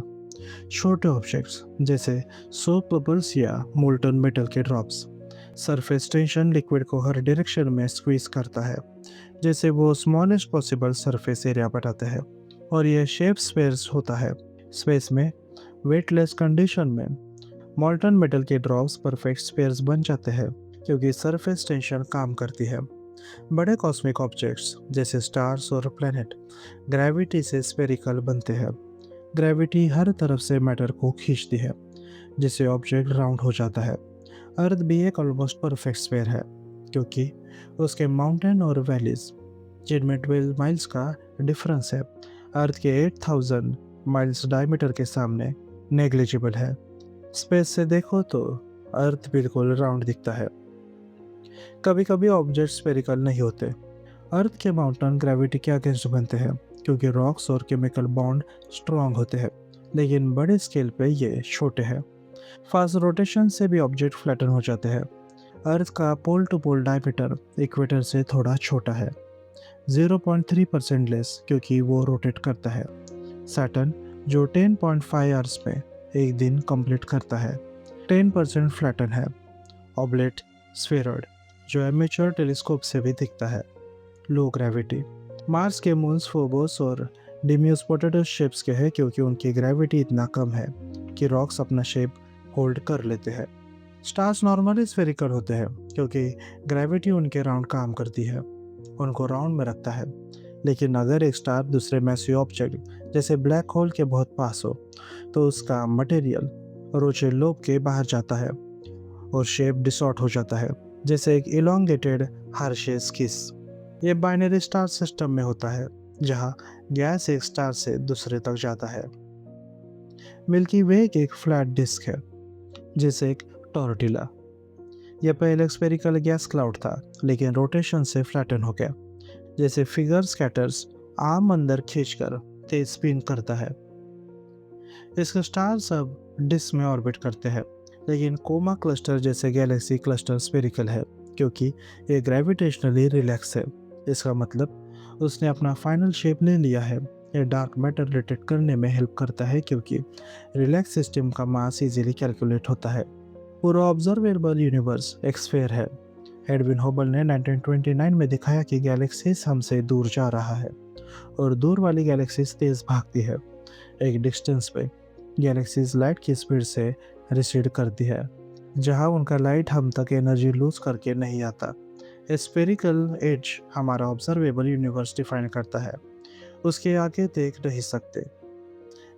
छोटे ऑब्जेक्ट्स जैसे सोप बबल्स या मोल्टन मेटल के ड्रॉप्स, सरफेस टेंशन लिक्विड को हर डायरेक्शन में स्क्वीज करता है, जैसे वो स्मॉलेस्ट पॉसिबल सरफेस एरिया बनाते हैं और यह शेप स्पेस होता है। स्पेस में वेटलेस कंडीशन में मॉल्टन मेटल के ड्रॉप्स परफेक्ट स्पेयर्स बन जाते हैं क्योंकि सरफेस टेंशन काम करती है। बड़े कॉस्मिक ऑब्जेक्ट्स जैसे स्टार्स और प्लैनेट ग्रेविटी से स्फेरिकल बनते हैं। ग्रेविटी हर तरफ से मैटर को खींचती है, जिससे ऑब्जेक्ट राउंड हो जाता है। अर्थ भी एक ऑलमोस्ट परफेक्ट स्फेयर है क्योंकि उसके माउंटेन और वैलीज, जिनमें 12 माइल्स का डिफरेंस है, अर्थ के 8000 माइल्स डायमीटर के सामने नेग्लिजिबल है। स्पेस से देखो तो अर्थ बिल्कुल राउंड दिखता है। कभी कभी ऑब्जेक्ट स्फेरिकल नहीं होते। अर्थ के माउंटेन ग्रेविटी के अगेंस्ट बनते हैं क्योंकि रॉक्स और केमिकल बॉन्ड स्ट्रॉन्ग होते हैं, लेकिन बड़े स्केल पे ये छोटे हैं। फास्ट रोटेशन से भी ऑब्जेक्ट फ्लैटन हो जाते हैं। अर्थ का pole to pole diameter equator से थोड़ा छोटा है, 0.3% लेस, क्योंकि वो रोटेट करता है। सैटर्न जो 10.5 आवर्स में एक दिन कंप्लीट करता है, 10% फ्लैटन है। ऑब्लेट स्फेरॉइड जो एमेच्योर टेलीस्कोप से भी दिखता है, लो ग्रेविटी। मार्स के मून्स फोबोस और डिम्यूस पोटैटो शेप्स के हैं क्योंकि उनकी ग्रेविटी इतना कम है कि रॉक्स अपना शेप होल्ड कर लेते हैं। स्टार्स नॉर्मली स्फेरिकल होते हैं क्योंकि ग्रेविटी उनके राउंड काम करती है, उनको राउंड में रखता है। लेकिन अगर एक स्टार दूसरे मैसिव ऑब्जेक्ट जैसे ब्लैक होल के बहुत पास हो तो उसका मटेरियल रोचे लोब के बाहर जाता है और शेप डिसॉर्ट हो जाता है, जैसे एक इलोंगेटेड हर्शेस किस। ये बाइनरी स्टार सिस्टम में होता है जहाँ गैस एक स्टार से दूसरे तक जाता है। मिल्की वे एक फ्लैट डिस्क है, जैसे एक टॉर्टिला। यह पहले स्फेरिकल गैस क्लाउड था लेकिन रोटेशन से फ्लैटन हो गया, जैसे फिगर स्कैटर्स आम अंदर खींचकर तेज स्पिन करता है। इसके स्टार्स अब डिस्क में ऑर्बिट करते हैं, लेकिन कोमा क्लस्टर जैसे गैलेक्सी क्लस्टर स्फेरिकल है क्योंकि ये ग्रेविटेशनली रिलैक्स है। इसका मतलब उसने अपना फाइनल शेप ले लिया है। ये डार्क मैटर डिटेक्ट करने में हेल्प करता है क्योंकि रिलैक्स सिस्टम का मास इजीली कैलकुलेट होता है। पूरा ऑब्जर्वेबल यूनिवर्स एक स्फेयर है। एडविन हबल ने 1929 में दिखाया कि गैलेक्सीज हमसे दूर जा रहा है और दूर वाली गैलेक्सीज तेज भागती है। एक डिस्टेंस पे गैलेक्सीज लाइट की स्पीड से रिसीड करती है, जहां उनका लाइट हम तक एनर्जी लूज करके नहीं आता। स्फेरिकल एज हमारा ऑब्जर्वेबल यूनिवर्स डिफाइन करता है, उसके आगे देख नहीं सकते।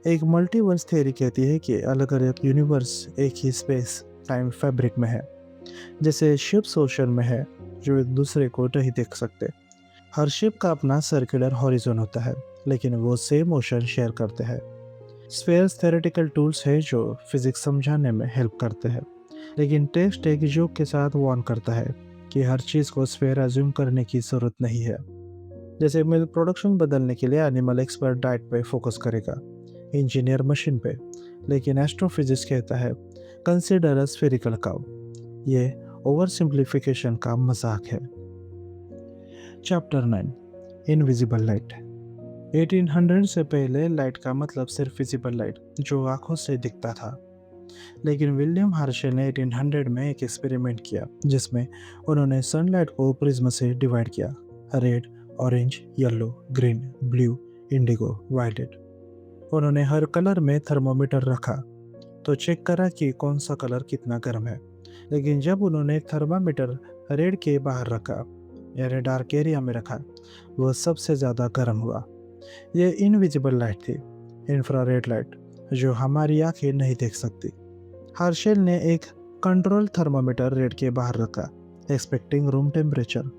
एक मल्टीवर्स थ्योरी कहती है कि अलग अलग यूनिवर्स एक ही स्पेस टाइम फैब्रिक में है, जैसे शिप्स ओशन में है, जो एक दूसरे को नहीं देख सकते। हर शिप का अपना सर्कुलर हॉरिजॉन होता है, लेकिन वो सेम ओशन शेयर करते हैं। स्फेयर्स थ्योरेटिकल टूल्स है जो फिजिक्स समझाने में हेल्प करते हैं, लेकिन टेक्स्ट एक जोक के साथ वार्न करता है कि हर चीज़ को स्फेयर अज्यूम करने की जरूरत नहीं है। जैसे मिल्क प्रोडक्शन बदलने के लिए एनिमल एक्सपर्ट डाइट पे फोकस करेगा, इंजीनियर मशीन पे, लेकिन एस्ट्रोफिजिक्स कहता है कंसिडर अ स्फेरिकल काउ। ये ओवर सिंप्लीफिकेशन का मजाक है। Chapter 9, invisible light. 1800 से पहले लाइट का मतलब सिर्फ विजिबल लाइट जो आंखों से दिखता था, लेकिन विलियम हर्शेल ने 1800 में एक एक्सपेरिमेंट किया जिसमें उन्होंने सनलाइट को प्रिज्म से डिवाइड किया, red, orange, yellow, green, blue, indigo, violet. उन्होंने हर कलर में थर्मोमीटर रखा तो चेक करा कि कौन सा कलर कितना गर्म है, लेकिन जब उन्होंने एक थर्मामीटर रेड के बाहर रखा, यानी डार्क एरिया में रखा, वह सबसे ज़्यादा गर्म हुआ। यह इनविजिबल लाइट थी, इंफ्रारेड लाइट, जो हमारी आंखें नहीं देख सकती। हर्शेल ने एक कंट्रोल थर्मामीटर रेड के बाहर रखा, एक्सपेक्टिंग रूम टेम्परेचर,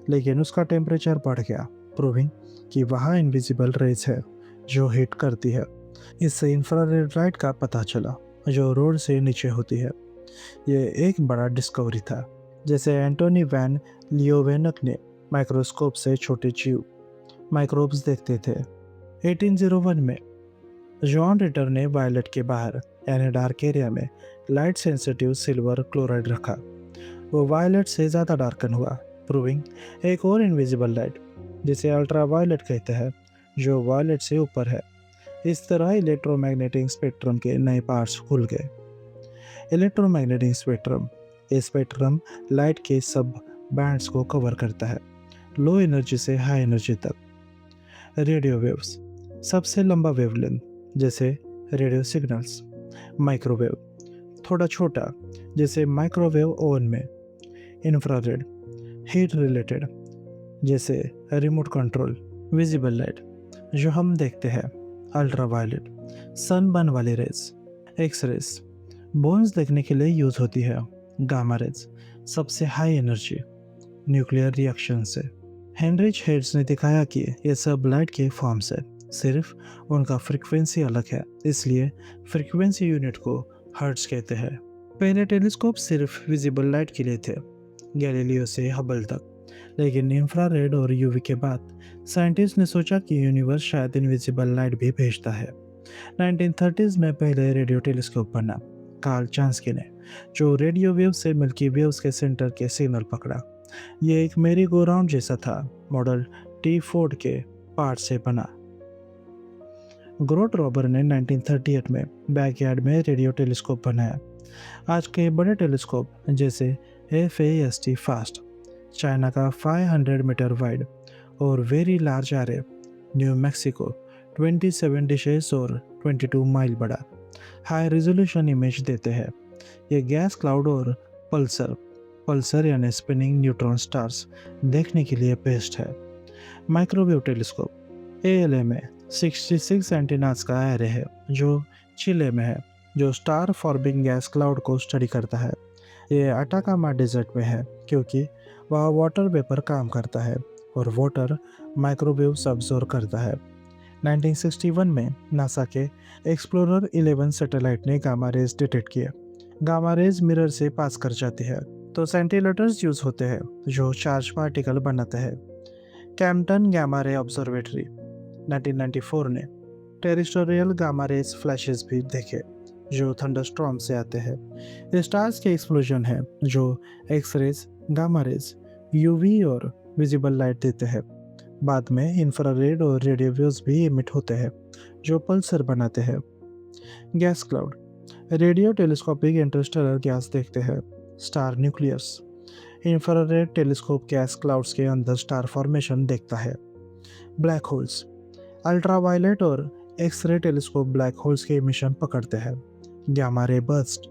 लेकिन उसका टेम्परेचर बढ़ गया, प्रूविंग कि वहाँ इनविजिबल रेज है जो हीट करती है। इससे इंफ्रारेड लाइट का पता चला, जो रोड से नीचे होती है। ये एक बड़ा डिस्कवरी था। जैसे एंटोनी वैन लियोवेनक ने माइक्रोस्कोप से छोटे जीव माइक्रोब्स देखते थे। 1801 में जॉन रिटर ने वायलेट के बाहर यानी डार्क एरिया में लाइट सेंसिटिव सिल्वर क्लोराइड रखा। वो वायलेट से ज़्यादा डार्कन हुआ, प्रूविंग एक और इनविजिबल लाइट जिसे अल्ट्रा वायलेट कहते हैं, जो वायलेट से ऊपर है। इस तरह इलेक्ट्रोमैग्नेटिक स्पेक्ट्रम के नए पार्ट्स खुल गए। इलेक्ट्रोमैग्नेटिक स्पेक्ट्रम, ये स्पेक्ट्रम लाइट के सब बैंड्स को कवर करता है, लो एनर्जी से हाई एनर्जी तक। रेडियो वेव्स, सबसे लंबा वेवलेंथ, जैसे रेडियो सिग्नल्स। माइक्रोवेव, थोड़ा छोटा, जैसे माइक्रोवेव ओवन में। इंफ्रारेड, हीट रिलेटेड, जैसे रिमोट कंट्रोल। विजिबल लाइट, जो हम देखते हैं। अल्ट्रा वायलेट, सनबर्न वाली रेज। एक्स रेज, बोन्स देखने के लिए यूज होती है। गामा रेज, सबसे हाई एनर्जी, न्यूक्लियर रिएक्शन से। हेनरिच हेड्स ने दिखाया कि ये सब लाइट के फॉर्म्स है, सिर्फ उनका फ्रीक्वेंसी अलग है, इसलिए फ्रीक्वेंसी यूनिट को हर्ट्ज कहते हैं। पहले टेलीस्कोप सिर्फ विजिबल लाइट के लिए थे, गैलीलियो से हबल तक, लेकिन इंफ्रारेड और यूवी के बाद साइंटिस्ट ने सोचा कि यूनिवर्स शायद इनविजिबल लाइट भी भेजता है। 1930s में पहले रेडियो टेलीस्कोप बना, कार्ल चांस्की ने, जो रेडियो वेव से मिल्की वेव्स के सेंटर के सिग्नल पकड़ा। ये एक मेरी गो राउंड जैसा था, मॉडल टी फोर्ड के पार्ट से बना। ग्रोट रॉबर ने 1938 में बैकयार्ड में रेडियो टेलीस्कोप बनाया। आज के बड़े टेलीस्कोप जैसे FAST फास्ट, चाइना का 500 मीटर वाइड और वेरी लार्ज आरे, न्यू मैक्सिको 27 डिशेस और 22 माइल बड़ा, हाई रेजोल्यूशन इमेज देते हैं। ये गैस क्लाउड और पल्सर यानी स्पिनिंग न्यूट्रॉन स्टार्स देखने के लिए बेस्ट है। माइक्रोवेव टेलीस्कोप ALA में 66 एंटीनास का एरे है, जो चिले में है, जो स्टार फॉर्मिंग गैस क्लाउड को स्टडी करता है। ये अटाकामा डेजर्ट में है क्योंकि वहाँ वाटर वेपर काम करता है और वाटर माइक्रोवेव अब्सॉर्ब करता है। 1961 में नासा के एक्सप्लोरर 11 सैटेलाइट ने गामा रेज डिटेक्ट किए। गामा रेज मिरर से पास कर जाती है तो सेंटीमीटर्स यूज होते हैं जो चार्ज पार्टिकल बनाते हैं। कैम्पटन गामा रे ऑब्जर्वेटरी, 1994 ने टेरेस्ट्रियल गामा रेस फ्लैशेस भी देखे जो थंडरस्टॉर्म से आते हैं। स्टार्स के एक्सप्लोजन है जो X rays, gamma rays, UV और विजिबल लाइट देते हैं। बाद में इंफ्रारेड और रेडियो वेव्स भी इमिट होते हैं जो पल्सर बनाते हैं। Gas cloud, radio telescopic Interstellar gas देखते हैं। Star nucleus, infrared telescope gas clouds के अंदर स्टार फॉर्मेशन देखता है। ब्लैक होल्स, अल्ट्रावायलेट और एक्स-रे टेलीस्कोप ब्लैक होल्स के इमिशन पकड़ते हैं। गामा रे बर्स्ट,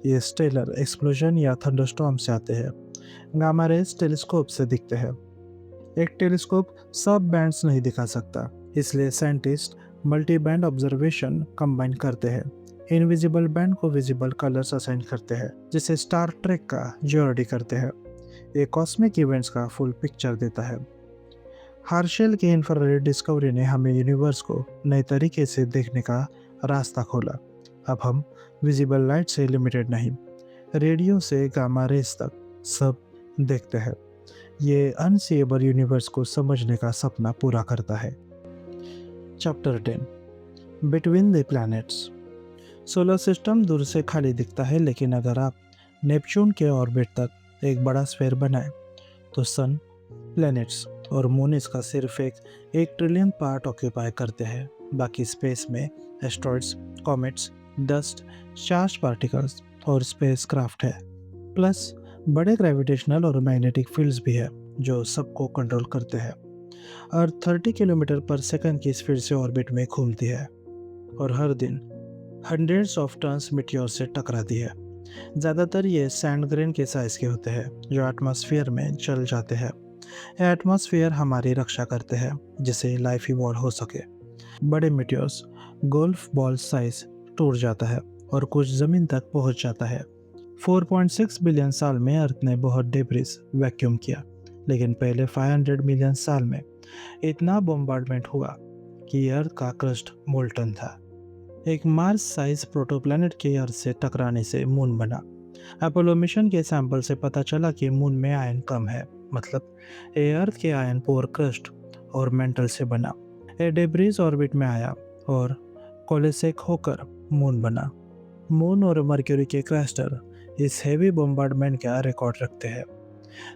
ये स्टेलर एक्सप्लोजन या थंडरस्टॉर्म से आते हैं। गामा रेज टेलीस्कोप से दिखते हैं। एक टेलीस्कोप सब बैंड्स नहीं दिखा सकता, इसलिए scientist multi band observation combine करते हैं। इनविजिबल बैंड को विजिबल कलर्स असाइन करते हैं, जिसे स्टार ट्रेक का ज्योरिटी करते हैं। ये कॉस्मिक इवेंट्स का फुल पिक्चर देता है। हार्शेल की इंफ्रारेड डिस्कवरी ने हमें यूनिवर्स को नए तरीके से देखने का रास्ता खोला। अब हम विजिबल लाइट से लिमिटेड नहीं, रेडियो से गामा रेस तक सब देखते हैं। ये अनसीएबल यूनिवर्स को समझने का सपना पूरा करता है। Chapter 10, between the planets. Solar system दूर से खाली दिखता है, लेकिन अगर आप नेपच्यून के ऑर्बिट तक एक बड़ा स्फीयर बनाएं तो सन, प्लैनेट्स और मून इसका सिर्फ एक ट्रिलियन पार्ट ऑक्यूपाई करते हैं। बाकी स्पेस में asteroids, comets, dust, charge particles और स्पेस क्राफ्ट है। प्लस बड़े ग्रेविटेशनल और मैग्नेटिक फील्ड्स भी है जो सबको कंट्रोल करते हैं। अर्थ 30 किलोमीटर पर सेकंड की स्पीड से ऑर्बिट में घूमती है और हर दिन हंड्रेड्स ऑफ टन्स मिटियोर से टकराती है। ज़्यादातर ये सैंड ग्रेन के साइज के होते हैं जो एटमॉस्फेयर में चल जाते हैं। एटमॉस्फेयर हमारी रक्षा करते हैं जिससे लाइफ इवॉल्व हो सके। बड़े मिटियोर्स गोल्फ बॉल साइज टूट जाता है और कुछ ज़मीन तक पहुंच जाता है। 4.6 बिलियन साल में अर्थ ने बहुत डेब्रिस वैक्यूम किया, लेकिन पहले 500 मिलियन साल में इतना बॉम्बार्डमेंट हुआ कि अर्थ का क्रस्ट मोल्टन था। एक मार्स साइज प्रोटोप्लैनेट के अर्थ से टकराने से मून बना। अपोलो मिशन के सैंपल से पता चला कि मून में आयन कम है, मतलब ये अर्थ के आयन पोर क्रस्ट और मेंटल से बना। ये डेब्रिस ऑर्बिट में आया और कोलेसेक होकर मून बना। मून और मर्क्यूरी के क्रस्टर इस हेवी बॉम्बार्डमेंट का रिकॉर्ड रखते हैं।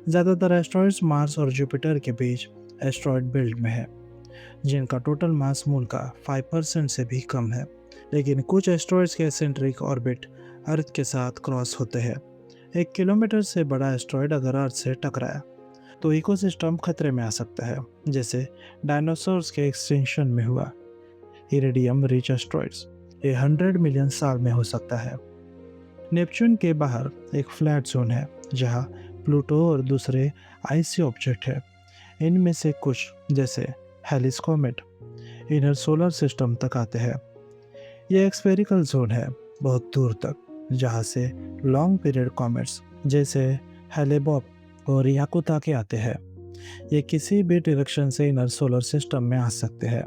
ज़्यादातर एस्ट्रॉइड्स मार्स और जुपिटर के बीच एस्ट्रॉइड बेल्ट में है, जिनका टोटल मास मून का 5% से भी कम है। लेकिन कुछ एस्ट्रॉइड्स के एसेंट्रिक ऑर्बिट अर्थ के साथ क्रॉस होते हैं। 1 किलोमीटर से बड़ा एस्ट्रॉइड अगर अर्थ से टकराया तो इकोसिस्टम खतरे में आ सकता है, जैसे डायनासोर्स के एक्सटिंक्शन में हुआ। इरिडियम रिच एस्ट्रॉइड्स ये 100 मिलियन साल में हो सकता है। नेपच्यून के बाहर एक फ्लैट जोन है जहां प्लूटो और दूसरे आइसी ऑब्जेक्ट है। इनमें से कुछ जैसे हेलिस कॉमेट इनर सोलर सिस्टम तक आते हैं। यह एक स्फेरिकल जोन है बहुत दूर तक, जहां से लॉन्ग पीरियड कॉमेट्स जैसे हेलेबॉप और याकुता के आते हैं। ये किसी भी डायरेक्शन से इनर सोलर सिस्टम में आ सकते हैं।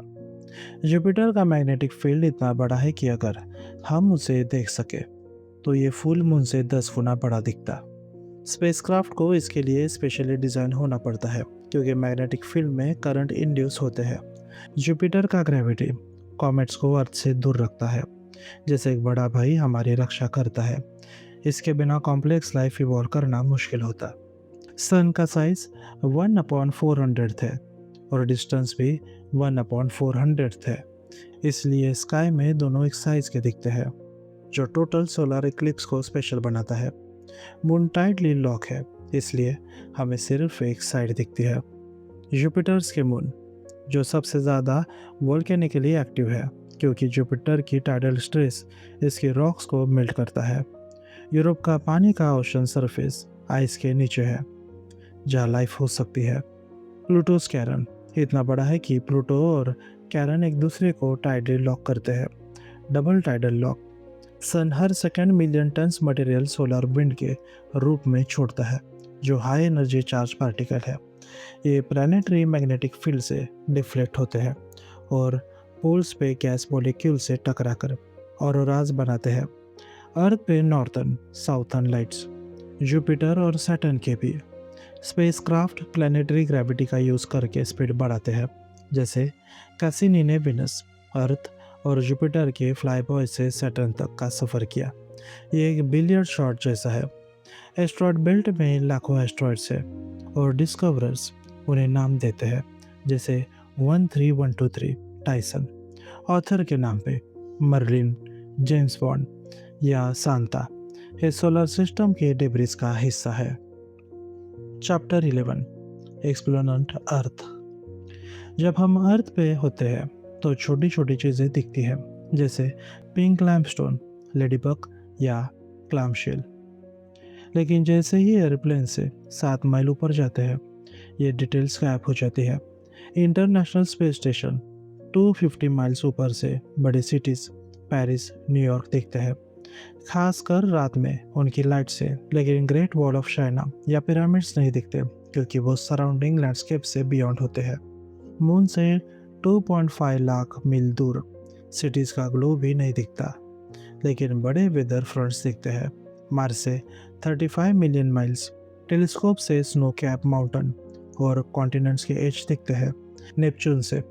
जुपिटर का मैग्नेटिक फील्ड इतना बड़ा है कि अगर हम उसे देख सके तो ये फुल मून से 10 गुना बड़ा दिखता। स्पेसक्राफ्ट को इसके लिए स्पेशली डिज़ाइन होना पड़ता है क्योंकि मैग्नेटिक फील्ड में करंट इंड्यूस होते हैं। जुपिटर का ग्रेविटी कॉमेट्स को अर्थ से दूर रखता है, जैसे एक बड़ा भाई हमारी रक्षा करता है। इसके बिना कॉम्प्लेक्स लाइफ इवॉल्व करना मुश्किल होता। सन का साइज 1/400 है और डिस्टेंस भी 1/400 है, इसलिए स्काई में दोनों एक साइज के दिखते हैं, जो टोटल सोलर इक्लिप्स को स्पेशल बनाता है। मून टाइटली लॉक है, इसलिए हमें सिर्फ एक साइड दिखती है। जुपिटर्स के मून जो सबसे ज़्यादा वोल्केनिकली एक्टिव है, क्योंकि जुपिटर की टाइडल स्ट्रेस इसके रॉक्स को मेल्ट करता है। यूरोप का पानी का ओशन सरफेस आइस के नीचे है, जहाँ लाइफ हो सकती है। प्लूटोस कैरन इतना बड़ा है कि प्लूटो और कैरन एक दूसरे को टाइडली लॉक करते हैं, डबल टाइडल लॉक। सन हर second million tons material solar wind के रूप में छोड़ता है, जो हाई एनर्जी चार्ज पार्टिकल है। ये प्लैनेटरी मैग्नेटिक फील्ड से डिफ्लेक्ट होते हैं और पोल्स पे गैस मॉलिक्यूल से टकराकर ऑरोराज बनाते हैं। अर्थ पे नॉर्थर्न साउथर्न लाइट्स, जुपिटर और सैटर्न के भी। स्पेसक्राफ्ट प्लैनेटरी ग्रेविटी का यूज़ करके स्पीड बढ़ाते हैं, जैसे कैसिनी ने विनस, अर्थ और जुपिटर के फ्लाईबॉय से सैटर्न तक का सफ़र किया। ये एक बिलियर्ड शॉट जैसा है। एस्ट्रॉयड बेल्ट में लाखों एस्ट्रॉयड्स है और डिस्कवरर्स उन्हें नाम देते हैं, जैसे 13123 टाइसन, ऑथर के नाम पे मर्लिन, जेम्स बॉन्ड या सांता। ये सोलर सिस्टम के डेब्रिस का हिस्सा है। चैप्टर 11 एक्सप्लोरेंट अर्थ। जब हम अर्थ पे होते हैं तो छोटी छोटी चीज़ें दिखती हैं, जैसे पिंक लैम्पस्टोन, लेडीबग या क्लैमशेल। लेकिन जैसे ही एयरप्लेन से 7 माइल ऊपर जाते हैं, ये डिटेल्स गायब हो जाती है। इंटरनेशनल स्पेस स्टेशन 250 माइल्स ऊपर से बड़े सिटीज़ पेरिस, न्यूयॉर्क दिखते हैं, खासकर रात में उनकी लाइट से। लेकिन ग्रेट वॉल ऑफ चाइना या पिरामिड्स नहीं दिखते, क्योंकि वो सराउंडिंग लैंडस्केप से बियॉन्ड होते हैं। मून से 2.5 लाख मील दूर सिटीज़ का ग्लो भी नहीं दिखता, लेकिन बड़े वेदर फ्रंट्स दिखते हैं। मार्स से 35 मिलियन माइल्स टेलीस्कोप से स्नो कैप माउंटेन और कॉन्टिनेंट्स के एज दिखते हैं। नेपच्यून से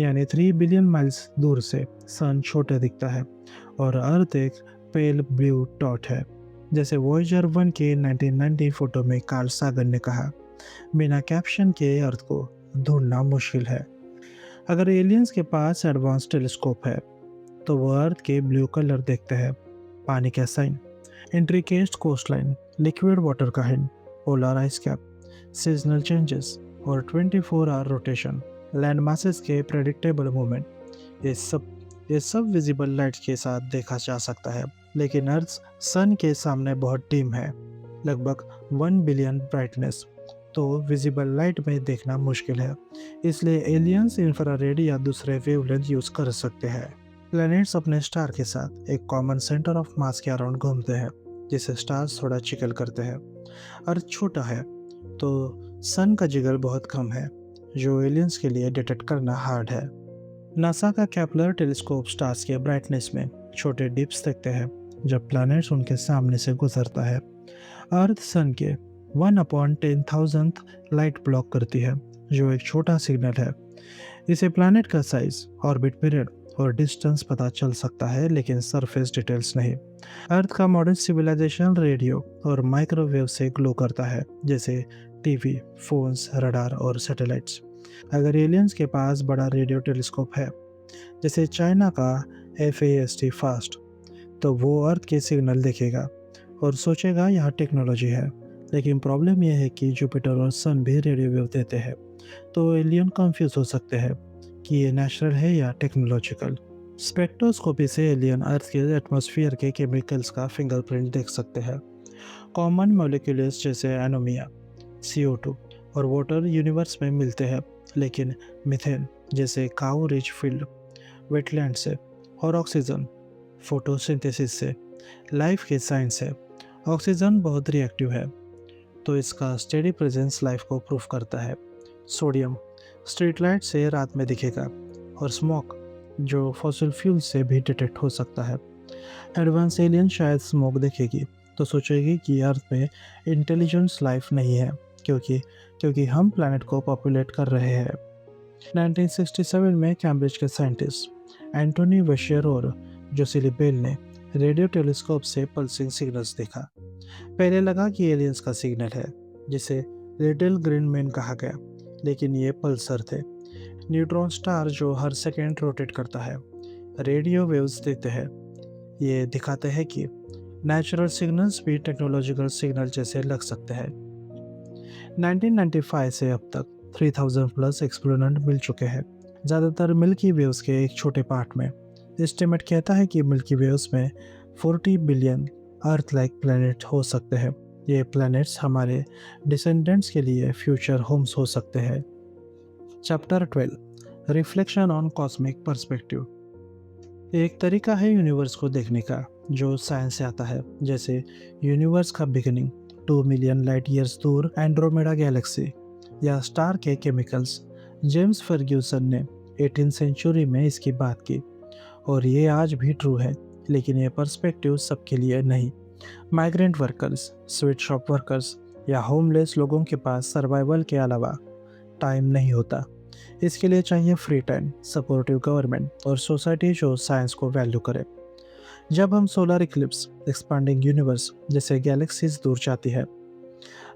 यानी 3 बिलियन माइल्स दूर से सन छोटा दिखता है और अर्थ एक पेल ब्लू डॉट है। जैसे वॉयेजर 1 के 1990 फोटो में कार्ल सागन ने कहा, बिना कैप्शन के अर्थ को ढूंढना मुश्किल है। अगर एलियंस के पास एडवांस टेलीस्कोप है तो वो अर्थ के ब्लू कलर देखते हैं, पानी का sign, intricate coastline, liquid water का hint, polar ice cap, seasonal changes और 24 आवर रोटेशन, लैंड मासेस के प्रेडिक्टेबल मूवमेंट। ये सब विजिबल लाइट के साथ देखा जा सकता है, लेकिन अर्थ सन के सामने बहुत डिम है, लगभग 1 बिलियन ब्राइटनेस, तो विजिबल लाइट में देखना मुश्किल है। इसलिए एलियंस इंफ्रारेड या दूसरे वेवलेंथ यूज कर सकते हैं। प्लैनेट्स अपने स्टार के साथ एक कॉमन सेंटर ऑफ मास के अराउंड घूमते हैं, जिसे स्टार्स थोड़ा चिकल करते हैं। अर्थ छोटा है तो सन का जिगल बहुत कम है, जो एलियंस के लिए डिटेक्ट करना हार्ड है। नासा का केपलर टेलीस्कोप स्टार्स के ब्राइटनेस में छोटे डिप्स देखते हैं जब प्लैनेट्स उनके सामने से गुजरता है। अर्थ सन के 1/10,000th लाइट ब्लॉक करती है, जो एक छोटा सिग्नल है। इसे प्लैनेट का साइज, ऑर्बिट पीरियड और डिस्टेंस पता चल सकता है, लेकिन सरफेस डिटेल्स नहीं। अर्थ का मॉडर्न सिविलाइजेशन रेडियो और माइक्रोवेव से ग्लो करता है, जैसे टीवी, फोन्स, रडार और सैटेलाइट्स। अगर एलियंस के पास बड़ा रेडियो टेलीस्कोप है, जैसे चाइना का FAST फास्ट, तो वो अर्थ के सिग्नल देखेगा और सोचेगा यहाँ टेक्नोलॉजी है। लेकिन प्रॉब्लम यह है कि जुपिटर और सन भी रेडियो वेव देते हैं, तो एलियन कंफ्यूज हो सकते हैं कि ये नेचुरल है या टेक्नोलॉजिकल। स्पेक्ट्रोस्कोपी से एलियन अर्थ के एटमॉस्फेयर के केमिकल्स का फिंगरप्रिंट देख सकते हैं। कॉमन मॉलिक्यूल्स जैसे एनोमिया, CO2 और वाटर यूनिवर्स में मिलते हैं, लेकिन मीथेन जैसे काउ रिच फील्ड वेटलैंड से और ऑक्सीजन फोटोसिंथेसिस से लाइफ के साइन से। ऑक्सीजन बहुत रिएक्टिव है, तो इसका स्टेडी प्रेजेंस लाइफ को प्रूफ करता है। सोडियम स्ट्रीट लाइट से रात में दिखेगा और स्मोक जो फॉसिल फ्यूल से भी डिटेक्ट हो सकता है। एडवांस एलियन शायद स्मोक देखेगी तो सोचेगी कि अर्थ में इंटेलिजेंस लाइफ नहीं है, क्योंकि हम प्लैनेट को पॉपुलेट कर रहे हैं। 1967 में कैम्ब्रिज के साइंटिस्ट एंटोनी वेशियर और जोसेली बेल ने रेडियो टेलीस्कोप से पल्सिंग सिग्नल्स देखा। पहले लगा कि एलियंस का सिग्नल है, जिसे लिटिल ग्रीन मैन कहा गया, लेकिन ये पल्सर थे, न्यूट्रॉन स्टार जो हर सेकेंड रोटेट करता है। रेडियो वेव्स देते हैं, ये दिखाते हैं कि नेचुरल सिग्नल्स भी टेक्नोलॉजिकल सिग्नल जैसे लग सकते हैं। 1995 से अब तक 3000 प्लस एक्सप्लोरेंट मिल चुके हैं, ज़्यादातर मिल्की वेव्स के एक छोटे पार्ट में। एस्टिमेट कहता है कि मिल्की वेव्स में 40 बिलियन अर्थ लाइक प्लैनेट हो सकते हैं। ये प्लैनेट्स हमारे डिसेंडेंट्स के लिए फ्यूचर होम्स हो सकते हैं। Chapter 12 reflection on cosmic perspective. एक तरीका है यूनिवर्स को देखने का जो साइंस से आता है, जैसे यूनिवर्स का बिगिनिंग 2 मिलियन लाइट ईयर्स दूर एंड्रोमेडा गैलेक्सी या स्टार के केमिकल्स। जेम्स फर्ग्यूसन ने 18th सेंचुरी में इसकी बात की और ये आज भी ट्रू है, लेकिन ये पर्सपेक्टिव सबके लिए नहीं। Migrant workers, sweet shop workers या होमलेस लोगों के पास सर्वाइवल के अलावा टाइम नहीं होता। इसके लिए चाहिए फ्री टाइम, सपोर्टिव गवर्नमेंट और सोसाइटी जो साइंस को वैल्यू करे। जब हम सोलर इक्लिप्स, एक्सपांडिंग यूनिवर्स जैसे गैलेक्सीज दूर जाती है,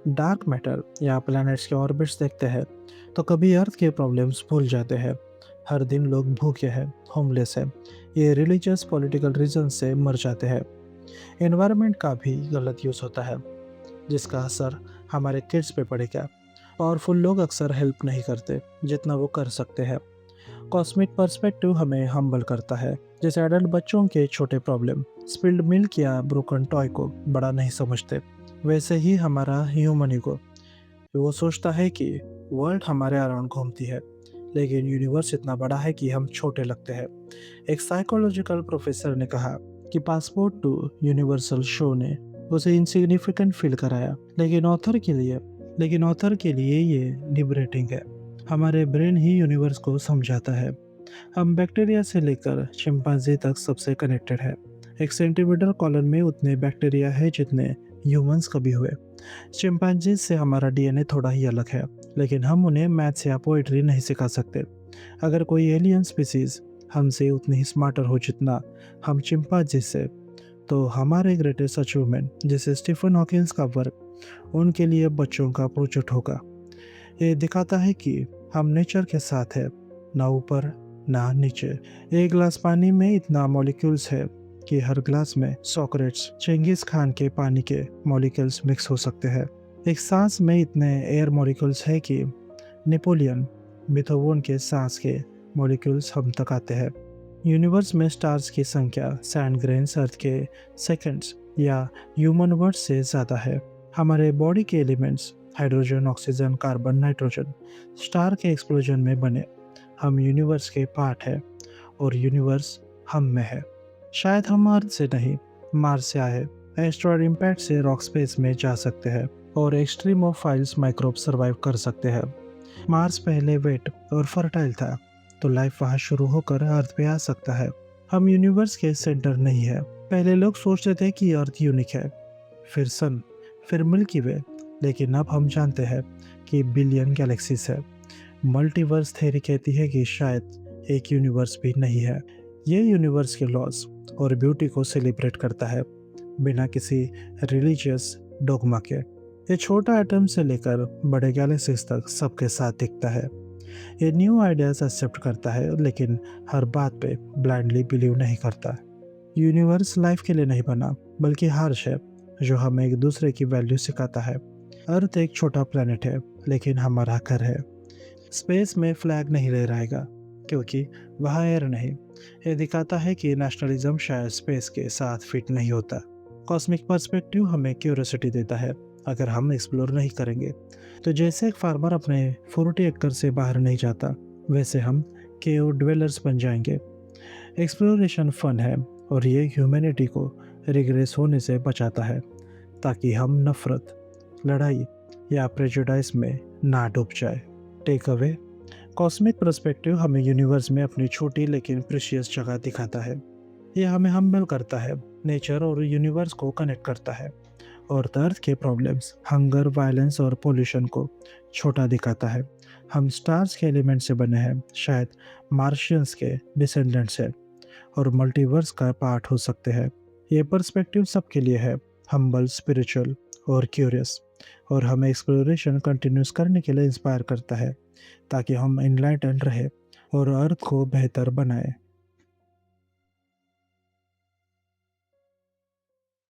डार्क मैटर या प्लैनेट्स के ऑर्बिट्स देखते हैं, तो कभी अर्थ के प्रॉब्लम्स भूल जाते हैं। हर दिन लोग भूखे हैं, होमलेस हैं, ये रिलीजियस पॉलिटिकल रीजन से मर जाते हैं। एनवायरनमेंट का भी गलत यूज़ होता है, जिसका असर हमारे किड्स पे पड़ेगा। पावरफुल लोग अक्सर हेल्प नहीं करते जितना वो कर सकते हैं। कॉस्मिक पर्सपेक्टिव हमें हम्बल करता है। जैसे एडल्ट बच्चों के छोटे प्रॉब्लम, स्पिल्ड मिल्क या ब्रोकन टॉय को बड़ा नहीं समझते, वैसे ही हमारा ह्यूमन ईगो, वो सोचता है कि वर्ल्ड हमारे अराउंड घूमती है, लेकिन यूनिवर्स इतना बड़ा है कि हम छोटे लगते हैं। एक साइकोलॉजिकल प्रोफेसर ने कहा कि पासपोर्ट टू यूनिवर्सल शो ने उसे इनसिग्निफिकेंट फील कराया, लेकिन ऑथर के लिए ये लिबरेटिंग है। हमारे ब्रेन ही यूनिवर्स को समझाता है। हम बैक्टीरिया से लेकर चिंपांजी तक सबसे कनेक्टेड है। एक सेंटीमीटर कॉलन में उतने बैक्टीरिया है जितने ह्यूमंस कभी हुए। चिंपांजी से हमारा डीएनए थोड़ा ही अलग है, लेकिन हम उन्हें मैथ्स या पोइट्री नहीं सिखा सकते। अगर कोई एलियन स्पीसीज हमसे उतनी ही स्मार्टर हो जितना हम चिंपांजी से, तो हमारे ग्रेटेस्ट अचीवमेंट जैसे स्टीफन हॉकिंस का वर्क उनके लिए बच्चों का प्रोजेक्ट होगा। ये दिखाता है कि हम नेचर के साथ है, ना ऊपर ना नीचे। एक गिलास पानी में इतना मॉलिक्यूल्स है कि हर ग्लास में सोक्रेट्स, चेंगिस खान के पानी के मॉलिक्यूल्स मिक्स हो सकते हैं। एक सांस में इतने एयर मॉलिक्यूल्स है कि नेपोलियन, बीथोवन के सांस के मॉलिक्यूल्स हम तक आते हैं। यूनिवर्स में स्टार्स की संख्या सैंड ग्रेन्स अर्थ के सेकंड्स या ह्यूमन वर्ड से ज़्यादा है। हमारे बॉडी के elements hydrogen, oxygen, carbon, nitrogen star के एक्सप्लोजन में बने। हम यूनिवर्स के पार्ट है और यूनिवर्स हम में है। शायद हम अर्थ से नहीं, मार्स से आए। एस्ट्रॉयड इम्पैक्ट से रॉक स्पेस में जा सकते हैं और एक्सट्रीमोफाइल्स माइक्रोब सर्वाइव कर सकते हैं। मार्स पहले वेट और फर्टाइल था, तो लाइफ वहाँ शुरू होकर अर्थ पे आ सकता है। हम यूनिवर्स के सेंटर नहीं है। पहले लोग सोचते थे कि अर्थ यूनिक है, फिर सन, फिर मिल्की वे, लेकिन अब हम जानते हैं कि बिलियन गैलेक्सीज है। मल्टीवर्स थ्योरी कहती है कि शायद एक यूनिवर्स भी नहीं है। ये यूनिवर्स के लॉज और ब्यूटी को सेलिब्रेट करता है, बिना किसी रिलीजियस डोगमा के। ये छोटा एटम से लेकर बड़े गैलेक्सीज तक सबके साथ दिखता है। ये न्यू आइडियाज एक्सेप्ट करता है, लेकिन हर बात पे ब्लाइंडली बिलीव नहीं करता। यूनिवर्स लाइफ के लिए नहीं बना, बल्कि हार्श है जो हमें एक दूसरे की वैल्यू सिखाता है। अर्थ एक छोटा प्लेनेट है, लेकिन हमारा घर है। स्पेस में फ्लैग नहीं लहराएगा क्योंकि वहाँ एयर नहीं। ये दिखाता है कि नेशनलिज्म शायद स्पेस के साथ फिट नहीं होता। कॉस्मिक पर्सपेक्टिव हमें क्यूरियोसिटी देता है। अगर हम एक्सप्लोर नहीं करेंगे, तो जैसे एक फार्मर अपने 40 एकड़ से बाहर नहीं जाता, वैसे हम केव ड्वेलर्स बन जाएंगे। एक्सप्लोरेशन फन है और ये ह्यूमैनिटी को रिग्रेस होने से बचाता है, ताकि हम नफरत, लड़ाई या प्रेजुडाइज में ना डूब जाए। टेक अवे, कॉस्मिक पर्सपेक्टिव हमें यूनिवर्स में अपनी छोटी लेकिन प्रीशियस जगह दिखाता है। ये हमें हम्बल करता है, नेचर और यूनिवर्स को कनेक्ट करता है, और अर्थ के प्रॉब्लम्स, हंगर, वायलेंस और पोल्यूशन को छोटा दिखाता है। हम स्टार्स के एलिमेंट से बने हैं, शायद मार्शियंस के डिसेंडेंट्स हैं और मल्टीवर्स का पार्ट हो सकते हैं। ये पर्सपेक्टिव सबके लिए है, हम्बल, स्पिरिचुअल और क्यूरियस, और हमें एक्सप्लोरेशन कंटिन्यूस करने के लिए इंस्पायर करता है, ताकि हम एनलाइटन रहे और अर्थ को बेहतर बनाएं।